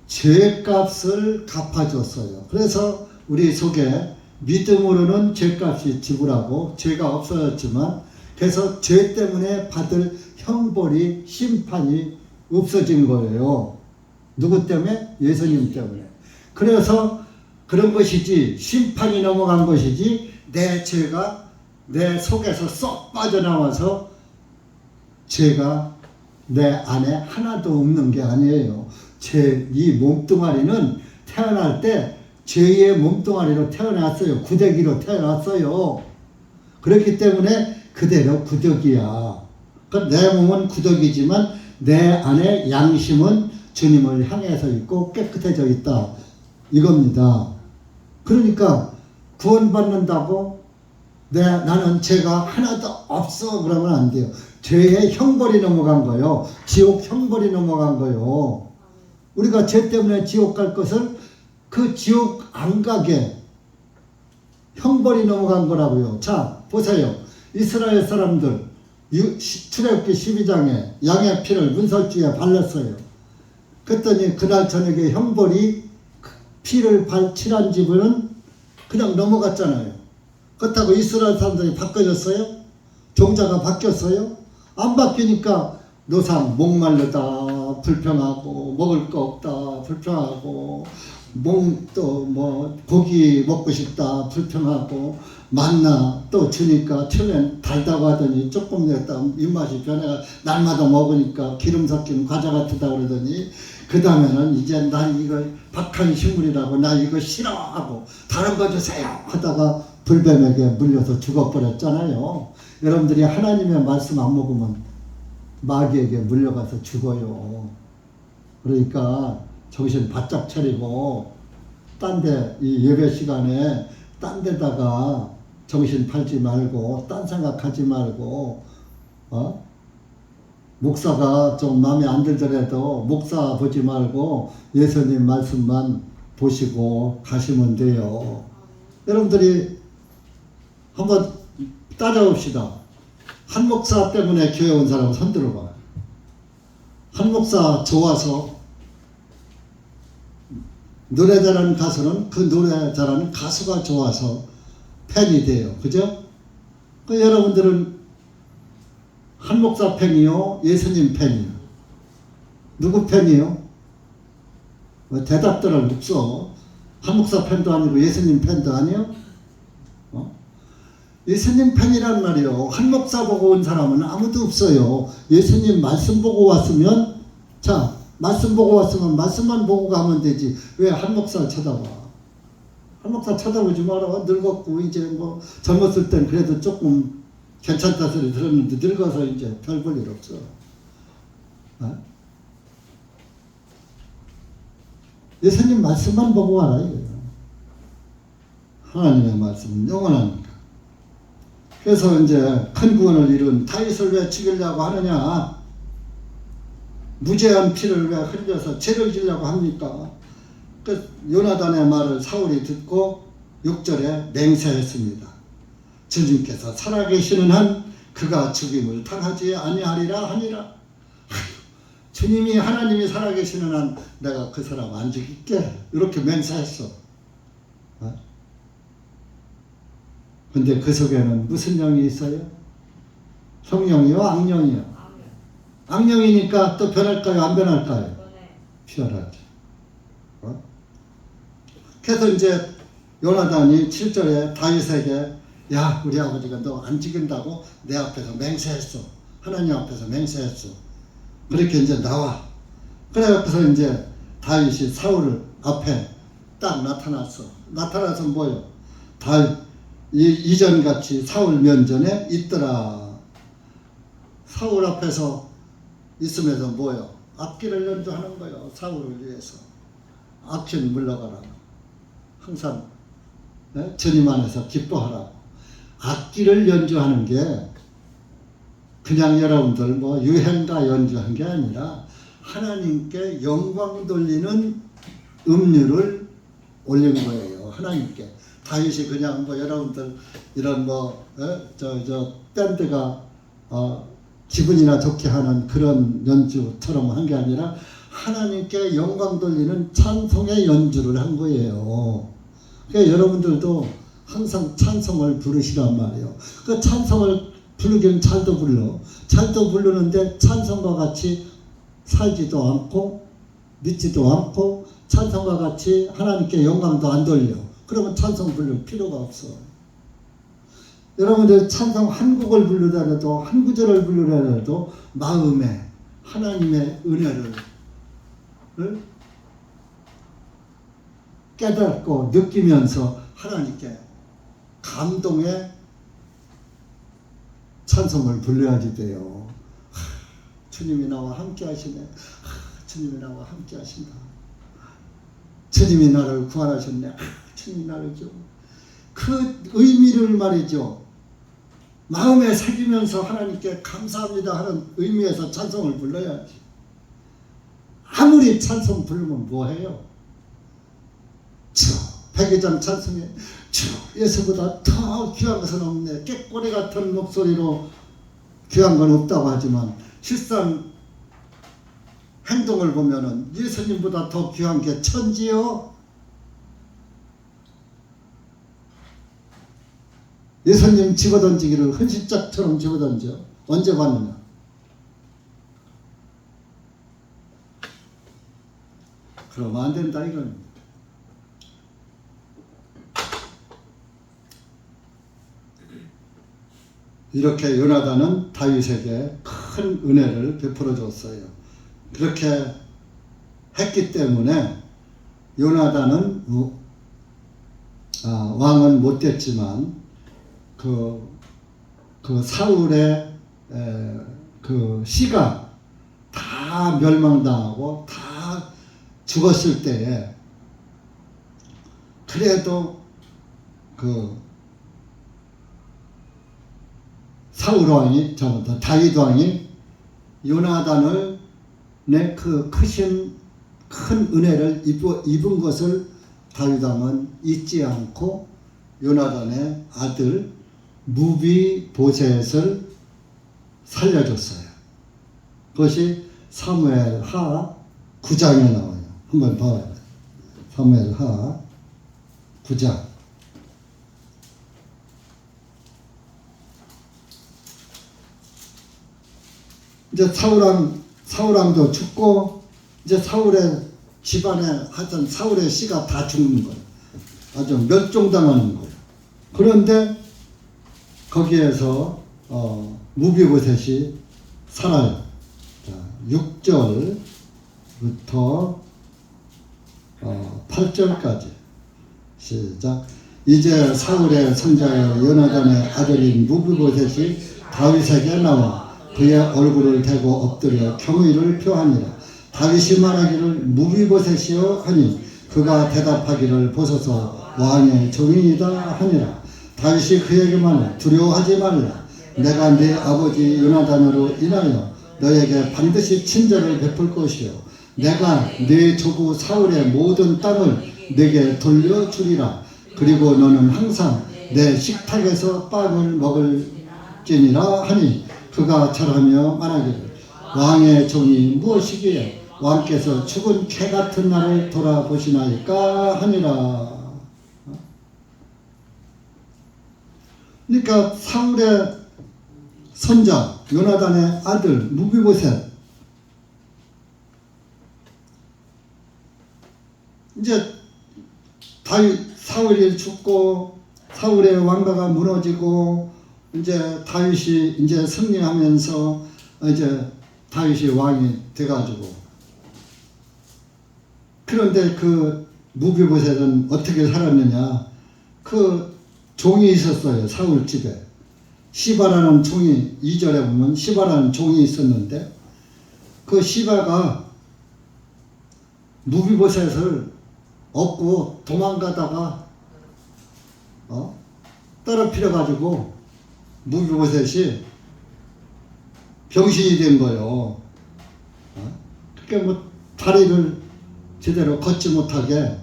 죄값을 갚아줬어요. 그래서 우리 속에 믿음으로는 죄값이 지불하고 죄가 없어졌지만 그래서 죄 때문에 받을 형벌이 심판이 없어진 거예요. 누구 때문에? 예수님 때문에. 그래서 그런 것이지 심판이 넘어간 것이지 내 죄가 내 속에서 쏙 빠져나와서 죄가 내 안에 하나도 없는 게 아니에요. 이 몸뚱아리는 태어날 때 죄의 몸뚱아리로 태어났어요. 구더기로 태어났어요. 그렇기 때문에 그대로 구더기야. 그러니까 내 몸은 구더기지만 내 안에 양심은 주님을 향해서 있고 깨끗해져 있다. 이겁니다. 그러니까 구원받는다고 나는 죄가 하나도 없어 그러면 안 돼요. 죄의 형벌이 넘어간 거예요. 지옥 형벌이 넘어간 거예요. 우리가 죄 때문에 지옥 갈 것을 그 지옥 안 가게 형벌이 넘어간 거라고요. 자, 보세요. 이스라엘 사람들 출애굽기 12장에 양의 피를 문설주에 발랐어요. 그랬더니 그날 저녁에 형벌이 피를 칠한 집은 그냥 넘어갔잖아요. 그렇다고 이스라엘 사람들이 바꿔졌어요? 종자가 바뀌었어요? 안 바뀌니까 노상 목말르다 불평하고 먹을 거 없다 불평하고 또 뭐 고기 먹고 싶다 불평하고 만나 또 주니까 처음엔 달다고 하더니 조금 냈다 입맛이 변해가 날마다 먹으니까 기름 섞인 과자 같다 그러더니 그 다음에는 이제 난 이거 박한 식물이라고 나 이거 싫어하고 다른 거 주세요 하다가 불뱀에게 물려서 죽어버렸잖아요. 여러분들이 하나님의 말씀 안 먹으면 마귀에게 물려가서 죽어요. 그러니까 정신 바짝 차리고 딴 데 이 예배 시간에 딴 데다가 정신 팔지 말고 딴 생각하지 말고 목사가 좀 마음에 안 들더라도 목사 보지 말고 예수님 말씀만 보시고 가시면 돼요. 여러분들이 한번 따져봅시다. 한 목사 때문에 교회 온 사람 손 들어봐. 한 목사 좋아서 노래 잘하는 가수는 그 노래 잘하는 가수가 좋아서 팬이 돼요. 그죠? 그 여러분들은 한 목사 팬이요? 예수님 팬이요? 누구 팬이요? 대답들을 없어. 한 목사 팬도 아니고 예수님 팬도 아니요? 예수님 팬이란 말이요. 한 목사 보고 온 사람은 아무도 없어요. 예수님 말씀 보고 왔으면 자 말씀 보고 왔으면 말씀만 보고 가면 되지. 왜 한 목사 쳐다봐? 한 목사 쳐다보지 마라. 늙었고 이제 뭐 젊었을 땐 그래도 조금 괜찮다 소리 들었는데 늙어서 이제 별 볼 일 없어. 예수님 말씀만 보고 와라 이거예요. 하나님의 말씀은 영원합니다. 그래서 이제 큰 구원을 이룬 다윗을 왜 죽이려고 하느냐? 무죄한 피를 왜 흘려서 죄를 지려고 합니까? 그 요나단의 말을 사울이 듣고 6절에 맹세했습니다. 주님께서 살아계시는 한 그가 죽임을 당하지 아니하리라 하니라. 주님이 하나님이 살아계시는 한 내가 그 사람 안 죽일게 이렇게 맹세했어. 근데 그 속에는 무슨 영이 있어요? 성령이요? 악령이요? 악령이니까 또 변할까요? 안 변할까요? 변하죠. 그래서 이제 요나단이 7절에 다윗에게 야 우리 아버지가 너 안 죽인다고 내 앞에서 맹세했어. 하나님 앞에서 맹세했어. 그렇게 이제 나와. 그래서 이제 다윗이 사울 앞에 딱 나타났어. 나타나서 뭐요? 다윗 이전같이 사울 면전에 있더라. 사울 앞에서 있으면서 뭐요? 악기를 연주하는 거예요. 사울을 위해서. 악신 물러가라. 항상 주님 안에서 기뻐하라고. 악기를 연주하는 게 그냥 여러분들 뭐 유행가 연주한 게 아니라 하나님께 영광 돌리는 음률을 올린 거예요. 하나님께. 다윗이 그냥 뭐 여러분들 이런 저 밴드가 기분이나 좋게 하는 그런 연주처럼 한 게 아니라 하나님께 영광 돌리는 찬송의 연주를 한 거예요. 그러니까 여러분들도 항상 찬송을 부르시란 말이에요. 그 찬송을 부르기는 잘도 불러. 잘도 부르는데 찬송과 같이 살지도 않고 믿지도 않고 찬송과 같이 하나님께 영광도 안 돌려. 그러면 찬송 부를 필요가 없어. 여러분들 찬송 한 곡을 부르더라도 한 구절을 부르더라도 마음에 하나님의 은혜를 깨닫고 느끼면서 하나님께 감동의 찬송을 불러야지 돼요. 주님이 나와 함께 하시네. 주님이 나와 함께 하신다. 주님이 나를 구원하셨네. 주님이 나를 그 의미를 말이죠. 마음에 새기면서 하나님께 감사합니다 하는 의미에서 찬송을 불러야지. 아무리 찬송 부르면 뭐해요? 주 백의장 찬송에 주 예수보다 더 귀한 것은 없네. 꾀꼬리 같은 목소리로 귀한 건 없다고 하지만 실상 행동을 보면은 예수님보다 더 귀한 게 천지요. 예수님 집어던지기를 흔신짝처럼 집어던져. 언제 봤느냐? 그러면 안 된다 이겁니다. 이렇게 요나단은 다윗에게 큰 은혜를 베풀어 줬어요. 그렇게 했기 때문에 요나단은 왕은 못 됐지만 그 사울의 그 씨가 다 멸망당하고 다 죽었을 때에 그래도 그 사울 왕이 다윗 왕이 요나단을 내 그 큰 은혜를 입은 것을 다윗 왕은 잊지 않고 요나단의 아들 무비보셋을 살려줬어요. 그것이 사무엘하 9장에 나와요. 한번 봐요. 사무엘하 9장. 이제 사울왕도 죽고 이제 사울의 집안에 하여튼 사울의 씨가 다 죽는 거예요. 아주 멸종당하는 거예요. 그런데 거기에서 무비보셋이 살아요. 자, 6절부터 8절까지 시작. 이제 사울의 손자여 요나단의 아들인 무비보셋이 다윗에게 나와 그의 얼굴을 대고 엎드려 경의를 표하니라. 다윗이 말하기를 무비보셋이여 하니 그가 대답하기를 보소서 왕의 종이이다 하니라. 다윗이 그에게 말하되 두려워하지 말라. 내가 네 아버지 요나단으로 인하여 너에게 반드시 친절을 베풀 것이요 내가 네 조부 사울의 모든 땅을 네게 돌려주리라. 그리고 너는 항상 내 식탁에서 빵을 먹을지니라 하니 그가 절하며 말하기를 왕의 종이 무엇이기에 왕께서 죽은 개 같은 나를 돌아보시나이까 하니라. 그러니까 사울의 손자 요나단의 아들 무비보셋 이제 사울이 죽고 사울의 왕가가 무너지고 이제 다윗이 이제 승리하면서 이제 다윗이 왕이 돼가지고 그런데 그 무비보셋은 어떻게 살았느냐? 그 종이 있었어요. 사울 집에 시바라는 종이 2절에 보면 시바라는 종이 있었는데 그 시바가 무비보셋을 얻고 도망가다가 떨어뜨려가지고 무비보셋이 병신이 된 거예요. 그러니까 뭐 다리를 제대로 걷지 못하게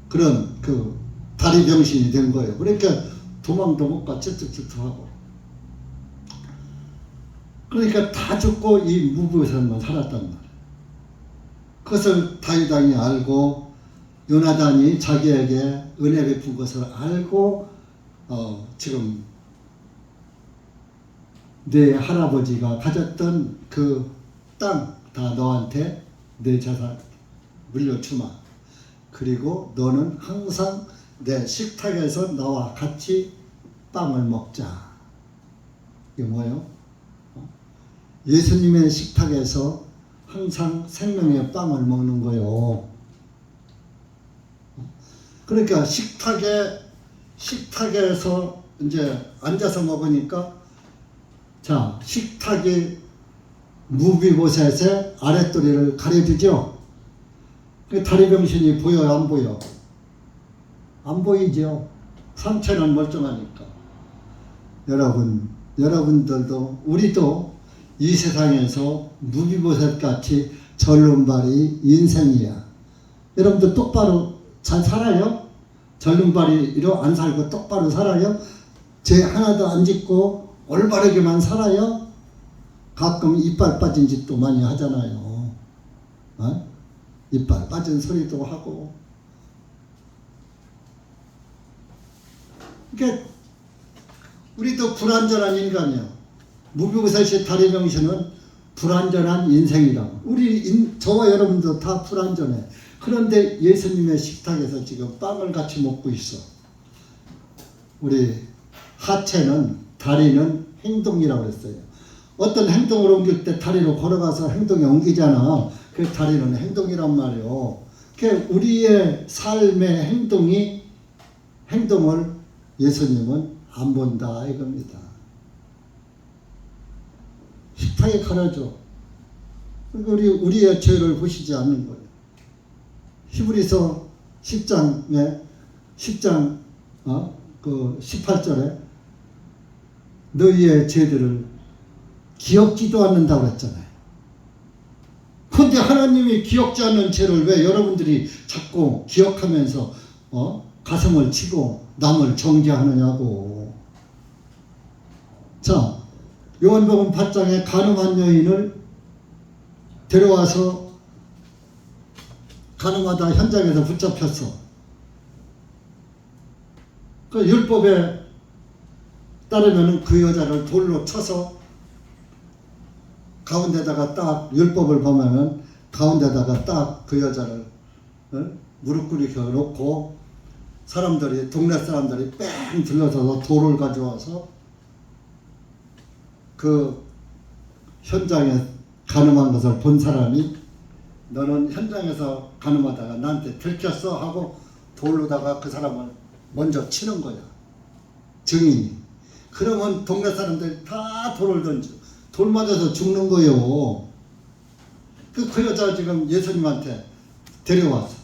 그런 그 다리 병신이 된 거예요. 그러니까 도망도 못 가, 찌뚝찌뚝하고. 그러니까 다 죽고 이 무비보셋만 살았단 말이에요. 그것을 다윗 왕이 알고 요나단이 자기에게 은혜 베푼 것을 알고 지금 내 할아버지가 가졌던 그 땅 다 너한테 내 재산 물려주마. 그리고 너는 항상 내 식탁에서 나와 같이 빵을 먹자. 이게 뭐예요? 예수님의 식탁에서 항상 생명의 빵을 먹는 거예요. 그러니까 식탁에서 이제 앉아서 먹으니까 자, 식탁이 무비보셋의 아랫도리를 가려주죠. 그 다리 병신이 보여요, 안 보여? 안 보이죠. 상체는 멀쩡하니까. 여러분들도 우리도 이 세상에서 무비보셋 같이 절름발이 인생이야. 여러분들 똑바로 잘 살아요? 절름발이로 안 살고 똑바로 살아요? 죄 하나도 안 짓고 올바르게만 살아요? 가끔 이빨 빠진 짓도 많이 하잖아요. 이빨 빠진 소리도 하고. 그러니까 우리도 불완전한 인간이야. 무비보셋의 다리 병신은 불완전한 인생이라고. 저와 여러분도 다 불완전해. 그런데 예수님의 식탁에서 지금 빵을 같이 먹고 있어. 우리 하체는, 다리는 행동이라고 했어요. 어떤 행동을 옮길 때 다리로 걸어가서 행동에 옮기잖아. 그 다리는 행동이란 말이요. 그 우리의 삶의 행동을 예수님은 안 본다 이겁니다. 식탁에 갈아줘. 우리의 죄를 보시지 않는 거예요. 히브리서 10장 18절에 너희의 죄들을 기억지도 않는다고 했잖아요. 그런데 하나님이 기억지 않는 죄를 왜 여러분들이 자꾸 기억하면서 가슴을 치고 남을 정죄하느냐고. 자, 요한복음 8장에 간음한 여인을 데려와서 간음하다 현장에서 붙잡혔어. 그 율법에 따르면 그 여자를 돌로 쳐서 가운데다가 딱 율법을 보면은 가운데다가 딱 그 여자를 무릎 꿇이켜 놓고 동네 사람들이 뺑 들러서서 돌을 가져와서 그 현장에 간음한 것을 본 사람이 너는 현장에서 간음하다가 나한테 들켰어 하고 돌로다가 그 사람을 먼저 치는 거야. 증인이. 그러면 동네 사람들이 다 돌을 던져. 돌 맞아서 죽는 거예요. 그 여자 지금 예수님한테 데려왔어.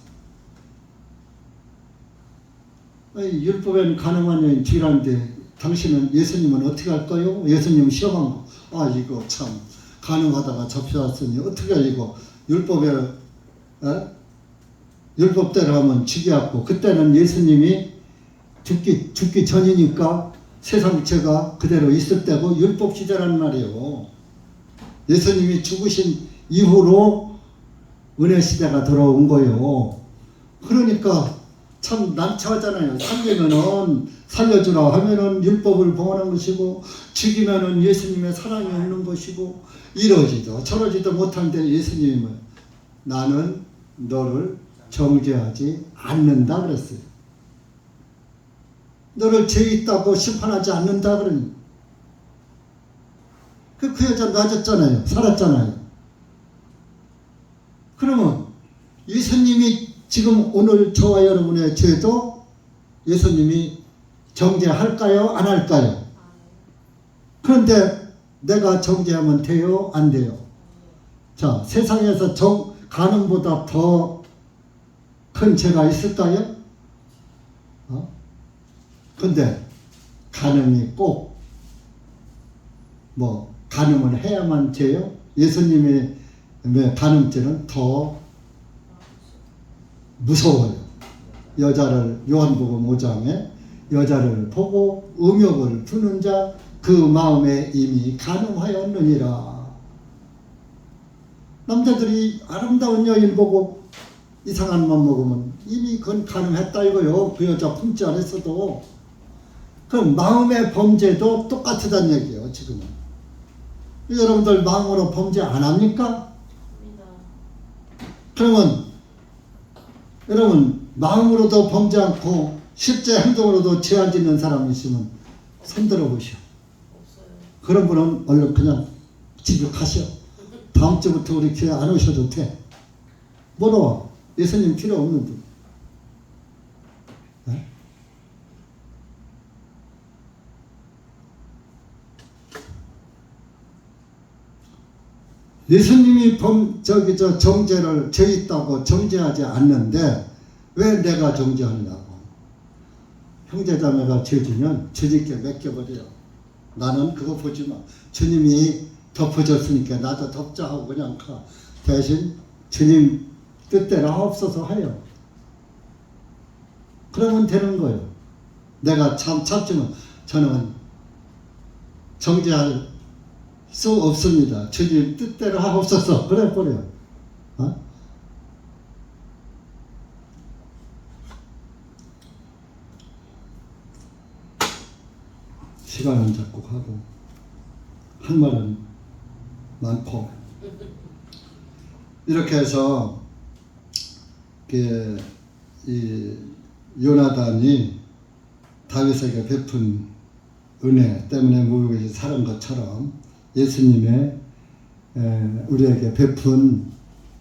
율법에는 가늠한 여인 지라는데 당신은 예수님은 어떻게 할까요? 예수님 시험한 거. 이거 참 가늠하다가 잡혀왔으니 어떻게 이거 율법대로 하면 죽여갖고 그때는 예수님이 죽기 전이니까 세상 죄가 그대로 있을 때고 율법 시대란 말이에요. 예수님이 죽으신 이후로 은혜 시대가 들어온 거예요. 그러니까 참 난처하잖아요. 살리면은 살려주라 하면은 율법을 봉헌한 것이고 죽이면은 예수님의 사랑이 없는 것이고 이러지도 저러지도 못한데 예수님은 나는 너를 정죄하지 않는다 그랬어요. 너를 죄 있다고 심판하지 않는다 그러니 그 여자 놔줬잖아요. 살았잖아요. 그러면 예수님이 지금 오늘 저와 여러분의 죄도 예수님이 정죄할까요? 안 할까요? 그런데 내가 정죄하면 돼요? 안 돼요? 자, 세상에서 간음보다 더 큰 죄가 있을까요? 근데 간음이 꼭 간음을 해야만 죄요? 예수님의 간음죄는 더 무서워요. 여자를 요한복음 5장에 여자를 보고 음욕을 부는 자 그 마음에 이미 간음하였느니라. 남자들이 아름다운 여인 보고 이상한 맘 먹으면 이미 그건 간음했다 이거요. 그 여자 품지 않았어도. 그럼 마음의 범죄도 똑같다는 얘기예요. 지금은. 여러분들 마음으로 범죄 안 합니까? 그러면 여러분 마음으로도 범죄 않고 실제 행동으로도 죄 안 짓는 사람이 있으면 손들어 보시오. 그런 분은 얼른 그냥 집에 가시오. 다음 주부터 우리 교회 안 오셔도 돼. 뭐로? 예수님 필요 없는데. 네? 예수님이 정죄를 죄 있다고 정죄하지 않는데 왜 내가 정죄하냐고. 형제자매가 죄 지면 주님께 맡겨버려요. 나는 그거 보지 마. 주님이 덮어줬으니까 나도 덮자 하고 그냥 가. 대신 주님 뜻대로 하옵소서 해요. 그러면 되는 거예요. 내가 참지만 저는 정죄할 수 없습니다. 주님 뜻대로 하옵소서. 그래 버려요. 시간은 자꾸 가고 할 말은 많고 이렇게 해서 이 요나단이 다윗에게 베푼 은혜 때문에 무역이 살은 것처럼 예수님의 우리에게 베푼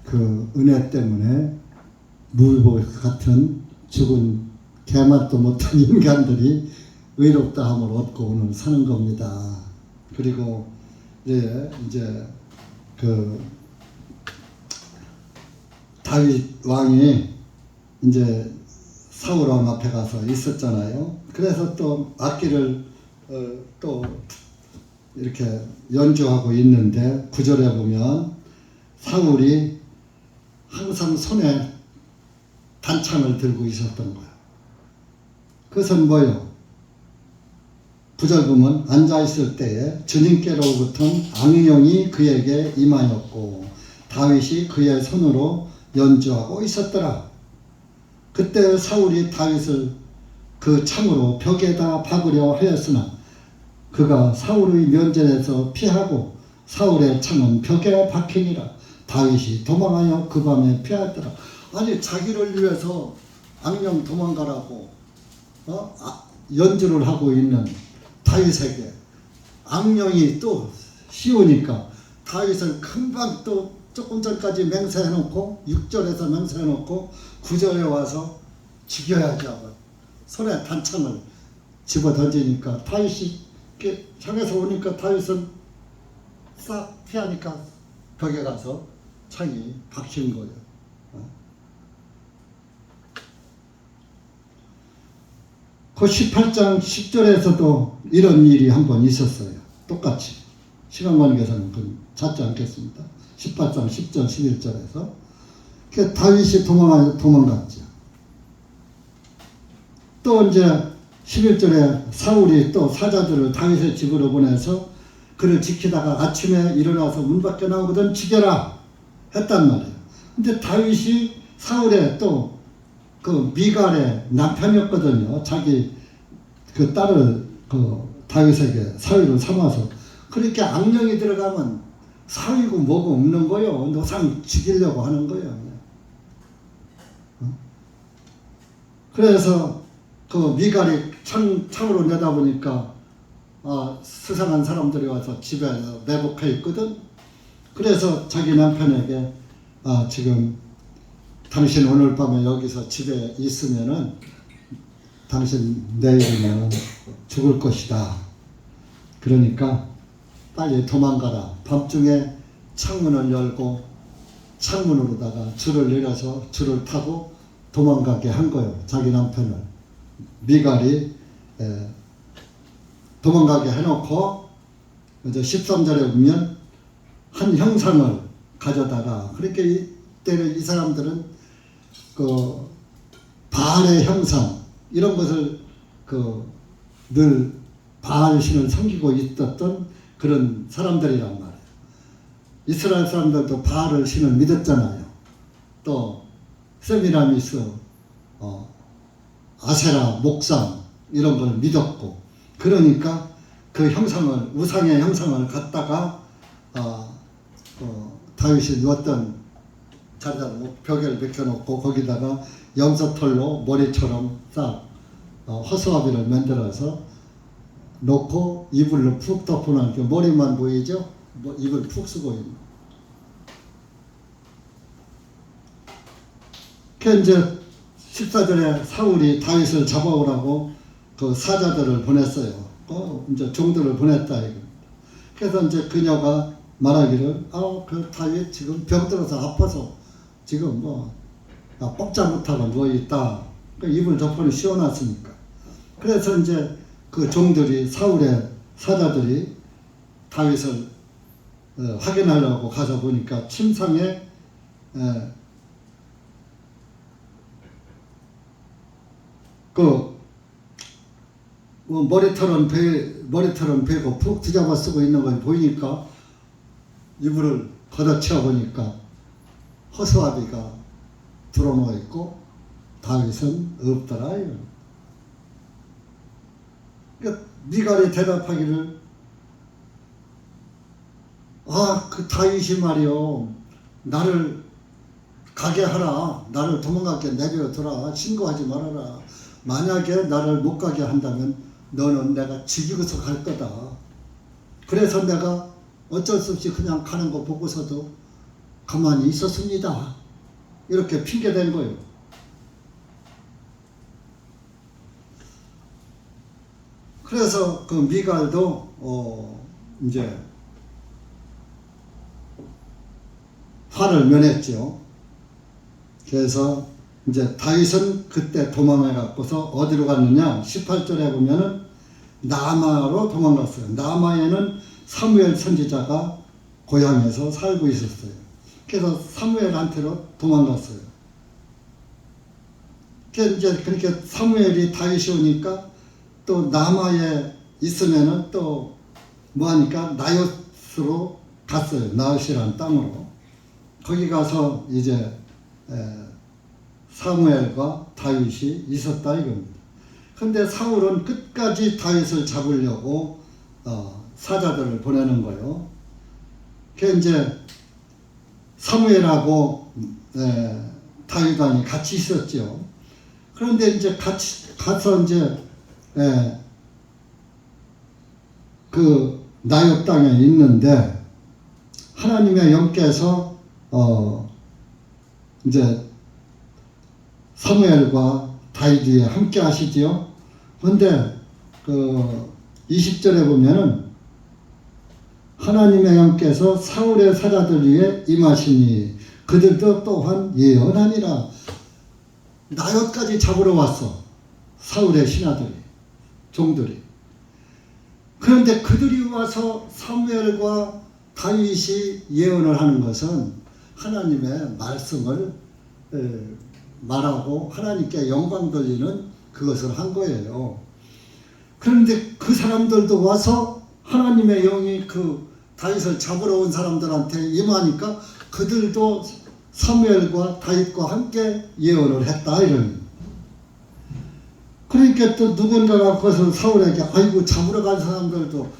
그 은혜 때문에 물복 같은 죽은 개맛도 못한 인간들이 의롭다함을 얻고 오늘 사는 겁니다. 그리고 이제 그 다윗 왕이 이제 사울 왕 앞에 가서 있었잖아요. 그래서 또 악기를 또 이렇게 연주하고 있는데 9절에 보면 사울이 항상 손에 단창을 들고 있었던 거예요. 그것은 뭐예요? 9절 보면 앉아있을 때에 주님께로부터는 악령이 그에게 임하였고 다윗이 그의 손으로 연주하고 있었더라. 그때 사울이 다윗을 그 창으로 벽에다 박으려 하였으나 그가 사울의 면전에서 피하고 사울의 창은 벽에 박히니라. 다윗이 도망하여 그 밤에 피하더라. 아니 자기를 위해서 악령 도망가라고 연주를 하고 있는 다윗에게 악령이 또 씌우니까 다윗을 금방 또 조금 전까지 맹세해놓고 6절에서 맹세해놓고 9절에 와서 죽여야지 하고 손에 단창을 집어 던지니까 다윗이 향해서 오니까 다윗은 싹 피하니까 벽에 가서 창이 박힌 거예요. 그 18장 10절에서도 이런 일이 한 번 있었어요. 똑같이. 시간 관계에서는 그건 찾지 않겠습니다. 18장 10절 11절에서 그 다윗이 도망갔죠. 또 이제 11절에 사울이 또 사자들을 다윗의 집으로 보내서 그를 지키다가 아침에 일어나서 문 밖에 나오거든 죽여라 했단 말이에요. 근데 다윗이 사울의 또 그 미갈의 남편이었거든요. 자기 그 딸을 그 다윗에게 사위로 삼아서 그렇게 악령이 들어가면 사위고 뭐고 없는 거예요. 노상 죽이려고 하는 거예요. 그래서 그 미갈이 창으로 내다보니까 수상한 사람들이 와서 집에 매복해 있거든. 그래서 자기 남편에게 지금 당신 오늘 밤에 여기서 집에 있으면은 당신 내일이면 죽을 것이다. 그러니까 빨리 도망가라. 밤중에 창문을 열고 창문으로다가 줄을 내려서 줄을 타고 도망가게 한 거예요. 자기 남편을. 미갈이 도망가게 해놓고 이제 13절에 보면 한 형상을 가져다가, 그렇게 이때는 이 사람들은 그 바알의 형상 이런 것을 늘 바알 신을 섬기고 있었던 그런 사람들이란 말이에요. 이스라엘 사람들도 바알을 신을 믿었잖아요. 또 세미라미스, 아세라, 목상 이런 걸 믿었고, 그러니까 그 형상을, 우상의 형상을 갖다가 다윗이 누웠던 자리에다 벽에를 벗겨놓고 거기다가 염소털로 머리처럼 싹 허수아비를 만들어서 놓고 이불로 푹 덮어놓으니까 머리만 보이죠? 이불 푹 쓰고 있는. 그 이제 14절에 사울이 다윗을 잡아오라고 그 사자들을 보냈어요. 이제 종들을 보냈다 이거. 그래서 이제 그녀가 말하기를, 그 다윗 지금 병들어서 아파서 지금 뻗자 못하고 누워 있다. 그 이불 덮어는 씌워놨으니까. 그래서 이제 그 종들이, 사울의 사자들이 다윗을 확인하려고 가서 보니까 침상에 머리털은 베고 푹 뒤잡아 쓰고 있는 걸 보이니까 이불을 걷어채워 보니까 허수아비가 들어누워 있고 다윗은 없더라. 그러니까 미갈이 대답하기를, 그 다윗이 말이요, 나를 가게 하라, 나를 도망가게 내버려둬라, 신고하지 말아라. 만약에 나를 못 가게 한다면 너는 내가 죽이고서 갈 거다. 그래서 내가 어쩔 수 없이 그냥 가는 거 보고서도 가만히 있었습니다. 이렇게 핑계댄 거예요. 그래서 그 미갈도 이제 화를 면했죠. 그래서 이제 다윗은 그때 도망해 갖고서 어디로 갔느냐? 18절에 보면은 라마로 도망갔어요. 라마에는 사무엘 선지자가 고향에서 살고 있었어요. 그래서 사무엘한테로 도망갔어요. 그래서 이제 그렇게 사무엘이 다윗이 오니까 또 라마에 있으면은 또 뭐하니까 나요스로 갔어요. 나요스라는 땅으로. 거기 가서 이제 사무엘과 다윗이 있었다 이겁니다. 근데 사울은 끝까지 다윗을 잡으려고 사자들을 보내는 거예요. 그 이제 사무엘하고 다윗이 같이 있었죠. 그런데 이제 같이 가서 이제 그 나욕 땅에 있는데 하나님의 영께서 이제 사무엘과 다윗이 함께 하시지요. 그런데 그 20절에 보면은 하나님의 영께서 사울의 사자들 위에 임하시니 그들도 또한 예언하니라. 나요까지 잡으러 왔어. 사울의 신하들이, 종들이. 그런데 그들이 와서 사무엘과 다윗이 예언을 하는 것은 하나님의 말씀을 말하고 하나님께 영광 돌리는 그것을 한 거예요. 그런데 그 사람들도 와서 하나님의 영이 그 다윗을 잡으러 온 사람들한테 임하니까 그들도 사무엘과 다윗과 함께 예언을 했다 이런. 그러니까 또 누군가가 거기서 사울에게, 아이고 잡으러 간 사람들도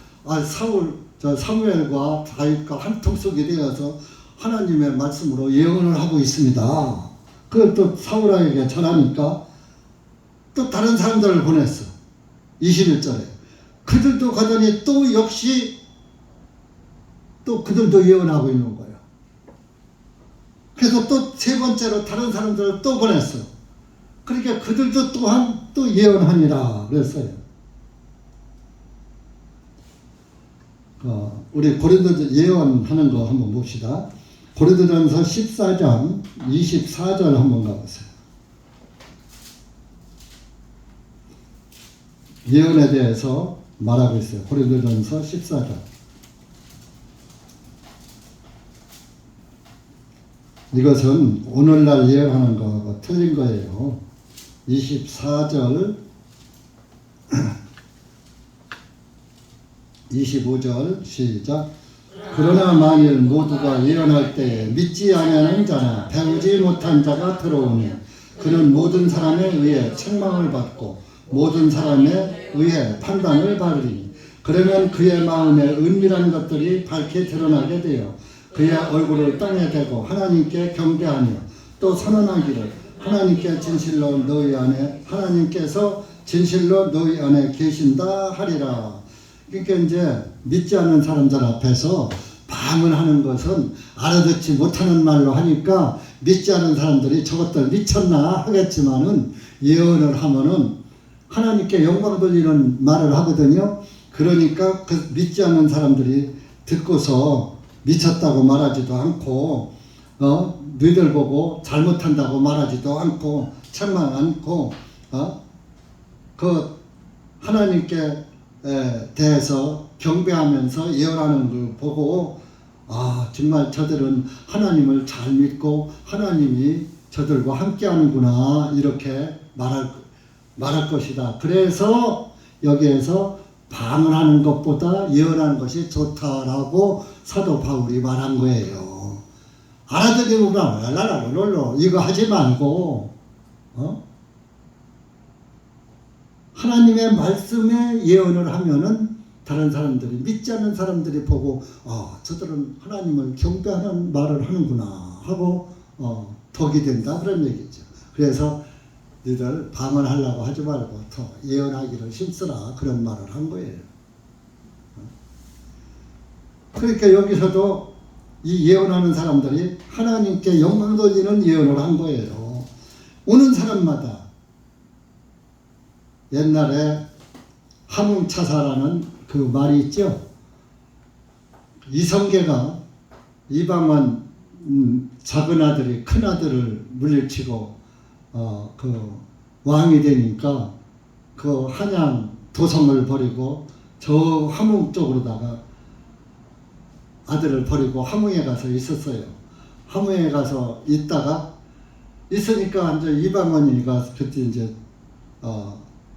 사무엘과 다윗과 한통속이 되어서 하나님의 말씀으로 예언을 하고 있습니다. 그걸 또 사울에게 전하니까 또 다른 사람들을 보냈어. 21절에 그들도 가더니 또 역시 또 그들도 예언하고 있는 거예요. 그래서 또 세 번째로 다른 사람들을 또 보냈어. 그러니까 그들도 또한 또 예언하니라 그랬어요. 우리 고린도전 예언하는 거 한번 봅시다. 고린도전서 14장 24절 한번 가보세요. 예언에 대해서 말하고 있어요. 고린도전서 14장. 이것은 오늘날 예언하는 거하고 틀린 거예요. 24절 25절 시작. 그러나 만일 모두가 예언할 때에 믿지 아니하는 자나 배우지 못한 자가 들어오니 그는 모든 사람에 의해 책망을 받고 모든 사람에 의해 판단을 받으리니 그러면 그의 마음에 은밀한 것들이 밝게 드러나게 되어 그의 얼굴을 땅에 대고 하나님께 경배하며 또 선언하기를 하나님께 진실로 너희 안에 하나님께서 진실로 너희 안에 계신다 하리라. 그러니까 이제 믿지 않는 사람들 앞에서 방언하는 것은 알아듣지 못하는 말로 하니까 믿지 않는 사람들이 저것들 미쳤나 하겠지만은 예언을 하면은 하나님께 영광 돌리는 말을 하거든요. 그러니까 그 믿지 않는 사람들이 듣고서 미쳤다고 말하지도 않고 너희들 보고 잘못한다고 말하지도 않고 책망 않고 그 하나님께 대해서 경배하면서 예언하는 걸 보고 정말 저들은 하나님을 잘 믿고 하나님이 저들과 함께 하는구나 이렇게 말할 것이다. 그래서 여기에서 방언하는 것보다 예언하는 것이 좋다라고 사도 바울이 말한 거예요. 알아듣기고 랄랄랄랄로 이거 하지 말고 하나님의 말씀에 예언을 하면은 다른 사람들이 믿지 않는 사람들이 보고 저들은 하나님을 경배하는 말을 하는구나 하고 덕이 된다 그런 얘기죠. 그래서 너희들 방언하려고 하지 말고 더 예언하기를 힘쓰라 그런 말을 한 거예요. 그러니까 여기서도 이 예언하는 사람들이 하나님께 영광 돌리는 예언을 한 거예요. 오는 사람마다 옛날에 함흥차사라는 그 말이 있죠. 이성계가 이방원 작은 아들이 큰 아들을 물리치고 그 왕이 되니까 그 한양 도성을 버리고 저 함흥 쪽으로다가 아들을 버리고 함흥에 가서 있었어요. 함흥에 가서 있다가 있으니까 이제 이방원이가 그때 이제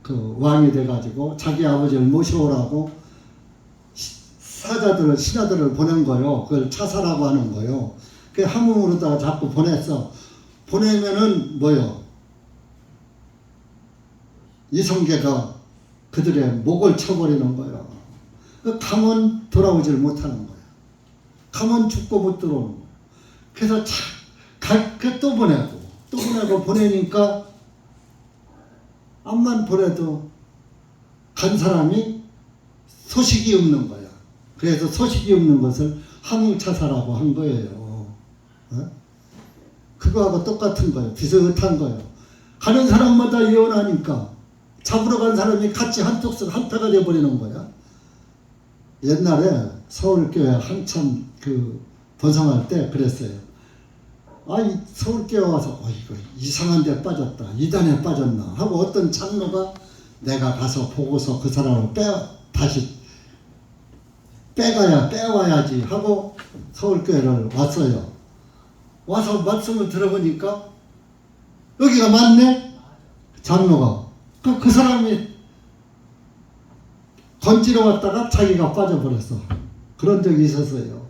그 왕이 돼가지고 자기 아버지를 모셔오라고 사자들을 신하들을 보낸 거요. 그걸 차사라고 하는 거요. 그 함흥으로다가 자꾸 보냈어. 보내면은 뭐요? 이성계가 그들의 목을 쳐버리는 거예요. 가면 돌아오질 못하는 거예요. 가면 죽고 못 들어오는 거예요. 그래서 또 보내고 보내니까 암만 보내도 간 사람이 소식이 없는 거야. 그래서 소식이 없는 것을 함흥차사라고 한 거예요. 그거하고 똑같은 거예요. 비슷한 거예요. 가는 사람마다 예언하니까 잡으러 간 사람이 같이 한패가 되어버리는 거야. 옛날에 서울교회 한참 그 번성할 때 그랬어요. 이 서울교회 와서 이거 이상한 데 빠졌다. 이단에 빠졌나 하고 어떤 장로가 내가 가서 보고서 그 사람을 다시 빼와야지 하고 서울교회를 왔어요. 와서 말씀을 들어보니까 여기가 맞네? 장로가. 그 사람이 건지러 왔다가 자기가 빠져버렸어. 그런 적이 있었어요.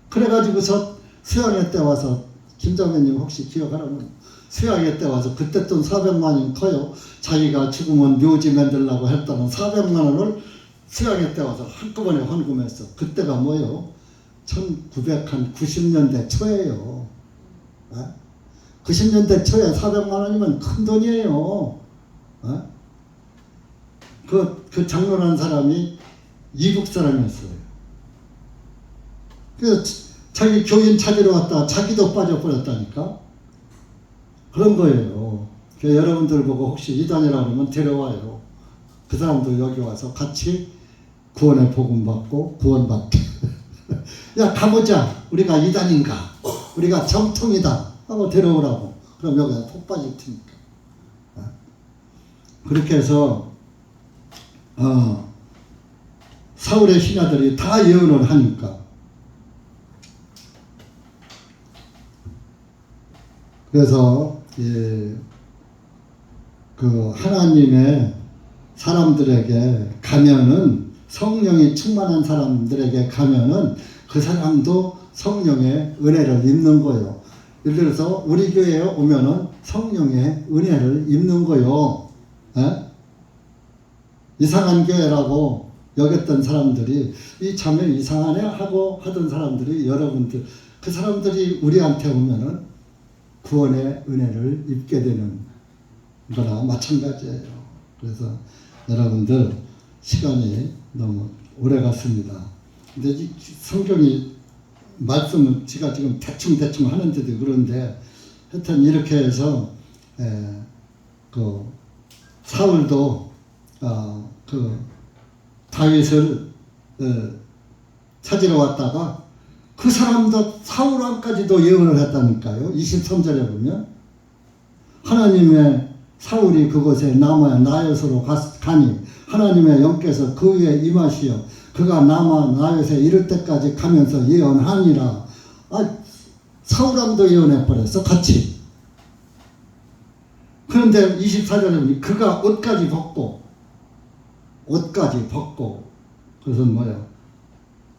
그래가지고서 수양회 때 와서 김자매님 혹시 기억하라면 수양회 때 와서 그때 돈 400만 원 커요. 자기가 죽으면 묘지 만들려고 했다는 400만 원을 수양회 때 와서 한꺼번에 헌금했어. 그때가 뭐요? 1990년대 초예요. 90년대 초에 400만 원이면 큰 돈이에요. 그 장로라는 사람이 이북 사람이었어요. 그래서 자기 교인 찾으러 왔다가 자기도 빠져버렸다니까. 그런 거예요. 여러분들 보고 혹시 이단이라고 그러면 데려와요. 그 사람도 여기 와서 같이 구원의 복음 받고 구원받게. 야 가보자. 우리가 이단인가? 우리가 정통이다 하고 데려오라고. 그럼 여기가 폭 빠질 테니까. 그렇게 해서 사울의 신하들이 다 예언을 하니까. 그래서 그 하나님의 사람들에게 가면은, 성령이 충만한 사람들에게 가면은 그 사람도 성령의 은혜를 입는 거예요. 예를 들어서 우리 교회에 오면은 성령의 은혜를 입는 거요. 이상한 교회라고 여겼던 사람들이, 이 자매 이상하네 하고 하던 사람들이, 여러분들 그 사람들이 우리한테 오면은 구원의 은혜를 입게 되는 거나 마찬가지예요. 그래서 여러분들 시간이 너무 오래 갔습니다. 근데 이 성경이 말씀은 제가 지금 대충 하는데도 그런데, 하여튼 이렇게 해서 그 사울도 그 다윗을 찾으러 왔다가 그 사람도 사울 왕까지도 예언을 했다니까요. 23절에 보면 하나님의 사울이 그곳에 남아 나요스로 가니 하나님의 영께서 그 위에 임하시어 그가 남아 나요스에 이를 때까지 가면서 예언하니라. 사울 왕도 예언해 버렸어, 같이. 그런데 24절에 보니 그가 옷까지 벗고 그것은 뭐예요?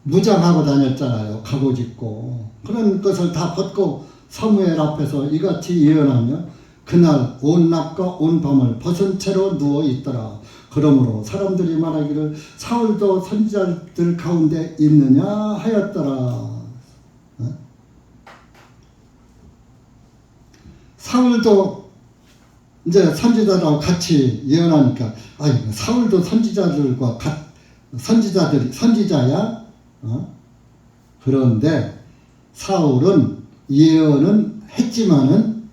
무장하고 다녔잖아요. 갑옷 입고. 그런 것을 다 벗고 사무엘 앞에서 이같이 예언하며 그날 온 낮과 온 밤을 벗은 채로 누워 있더라. 그러므로 사람들이 말하기를 사울도 선지자들 가운데 있느냐 하였더라. 사울도 이제 선지자들하고 같이 예언하니까, 사울도 선지자들과 선지자야? 그런데 사울은 예언은 했지만은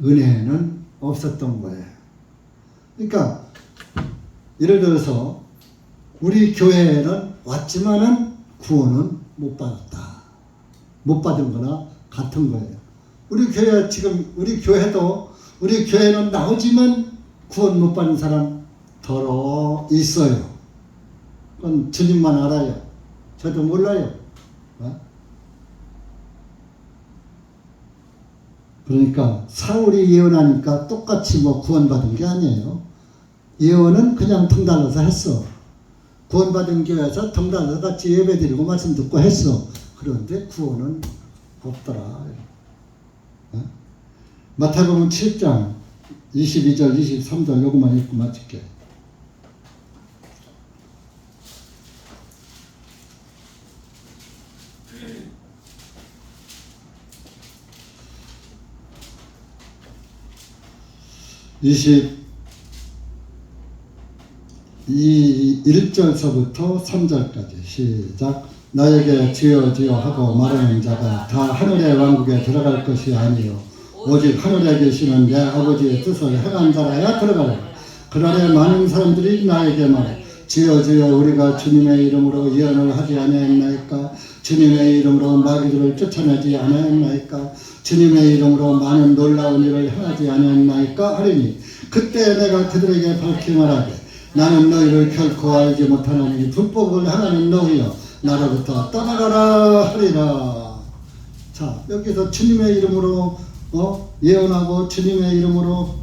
은혜는 없었던 거예요. 그러니까 예를 들어서 우리 교회에는 왔지만은 구원은 못 받았다. 못 받은 거나 같은 거예요. 우리 교회 지금 우리 교회는 나오지만 구원 못 받는 사람 더러 있어요. 그건 주님만 알아요. 저도 몰라요. 그러니까 사울이 예언하니까 똑같이 구원받은 게 아니에요. 예언은 그냥 덩달아서 했어. 구원받은 교회에서 덩달아서 같이 예배드리고 말씀 듣고 했어. 그런데 구원은 없더라. 마태복음 7장 22절 23절 요것만 읽고 마칠게. 이 1절서부터 3절까지 시작. 나에게 주여 주여 하고 말하는 자가 다 하늘의 왕국에 들어갈 것이 아니요 오직 하늘에 계시는 내 아버지의 뜻을 행한 자라야 들어가리라. 그날에 많은 사람들이 나에게 말해 주여 주여 우리가 주님의 이름으로 예언을 하지 아니하였나이까? 주님의 이름으로 마귀들을 쫓아내지 아니하였나이까? 주님의 이름으로 많은 놀라운 일을 행하지 아니하였나이까? 하리니 그때 내가 그들에게 밝히 말하되 나는 너희를 결코 알지 못하나니 불법을 행하는 너희여 나로부터 떠나가라 하리라. 자, 여기서 주님의 이름으로 예언하고 주님의 이름으로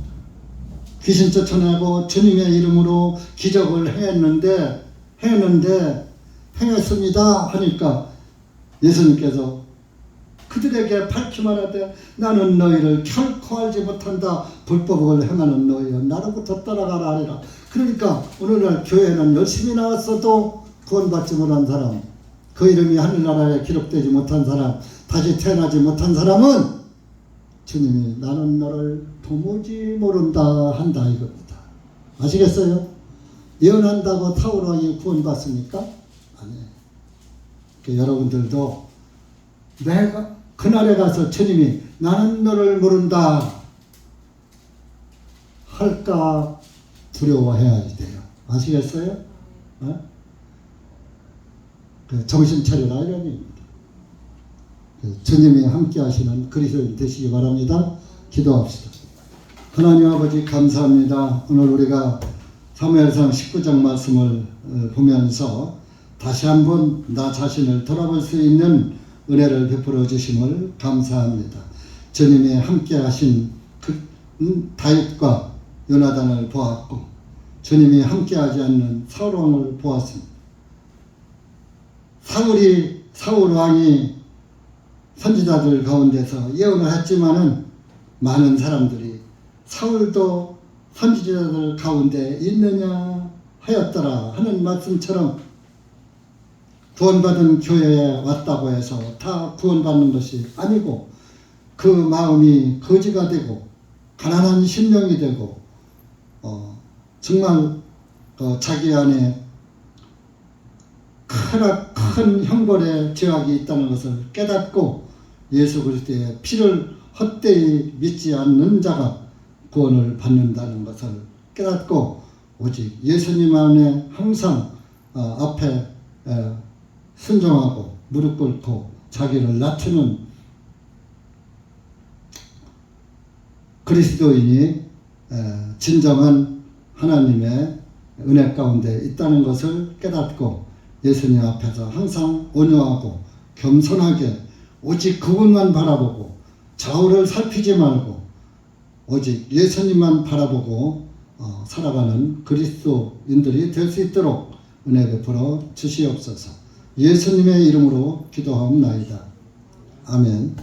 귀신 쫓아내고 주님의 이름으로 기적을 행했습니다 하니까 예수님께서 그들에게 밝히 말하되 나는 너희를 결코 알지 못한다. 불법을 행하는 너희여 나로부터 떠나가라 하리라. 그러니까 오늘날 교회는 열심히 나왔어도 구원받지 못한 사람, 그 이름이 하늘나라에 기록되지 못한 사람, 다시 태어나지 못한 사람은 주님이 나는 너를 도무지 모른다 한다 이겁니다. 아시겠어요? 예언한다고 사울왕이 구원받습니까? 아니에요. 그러니까 여러분들도 내가 그날에 가서 주님이 나는 너를 모른다 할까 두려워해야 돼요. 아시겠어요? 정신 차려라 이런 얘기입니다. 주님이 함께 하시는 그리스도인 되시기 바랍니다. 기도합시다. 하나님 아버지 감사합니다. 오늘 우리가 사무엘상 19장 말씀을 보면서 다시 한번 나 자신을 돌아볼 수 있는 은혜를 베풀어 주심을 감사합니다. 주님이 함께 하신 다윗과 요나단을 보았고 주님이 함께 하지 않는 사울 왕을 보았습니다. 사울 왕이 선지자들 가운데서 예언을 했지만은 많은 사람들이 사울도 선지자들 가운데 있느냐 하였더라 하는 말씀처럼 구원받은 교회에 왔다고 해서 다 구원받는 것이 아니고 그 마음이 거지가 되고 가난한 심령이 되고 정말 자기 안에 큰 형벌의 죄악이 있다는 것을 깨닫고 예수 그리스도의 피를 헛되이 믿지 않는 자가 구원을 받는다는 것을 깨닫고 오직 예수님 안에 항상 앞에 순종하고 무릎 꿇고 자기를 낮추는 그리스도인이 진정한 하나님의 은혜 가운데 있다는 것을 깨닫고 예수님 앞에서 항상 온유하고 겸손하게 오직 그분만 바라보고 좌우를 살피지 말고 오직 예수님만 바라보고 살아가는 그리스도인들이 될 수 있도록 은혜 베풀어 주시옵소서. 예수님의 이름으로 기도하옵나이다. 아멘.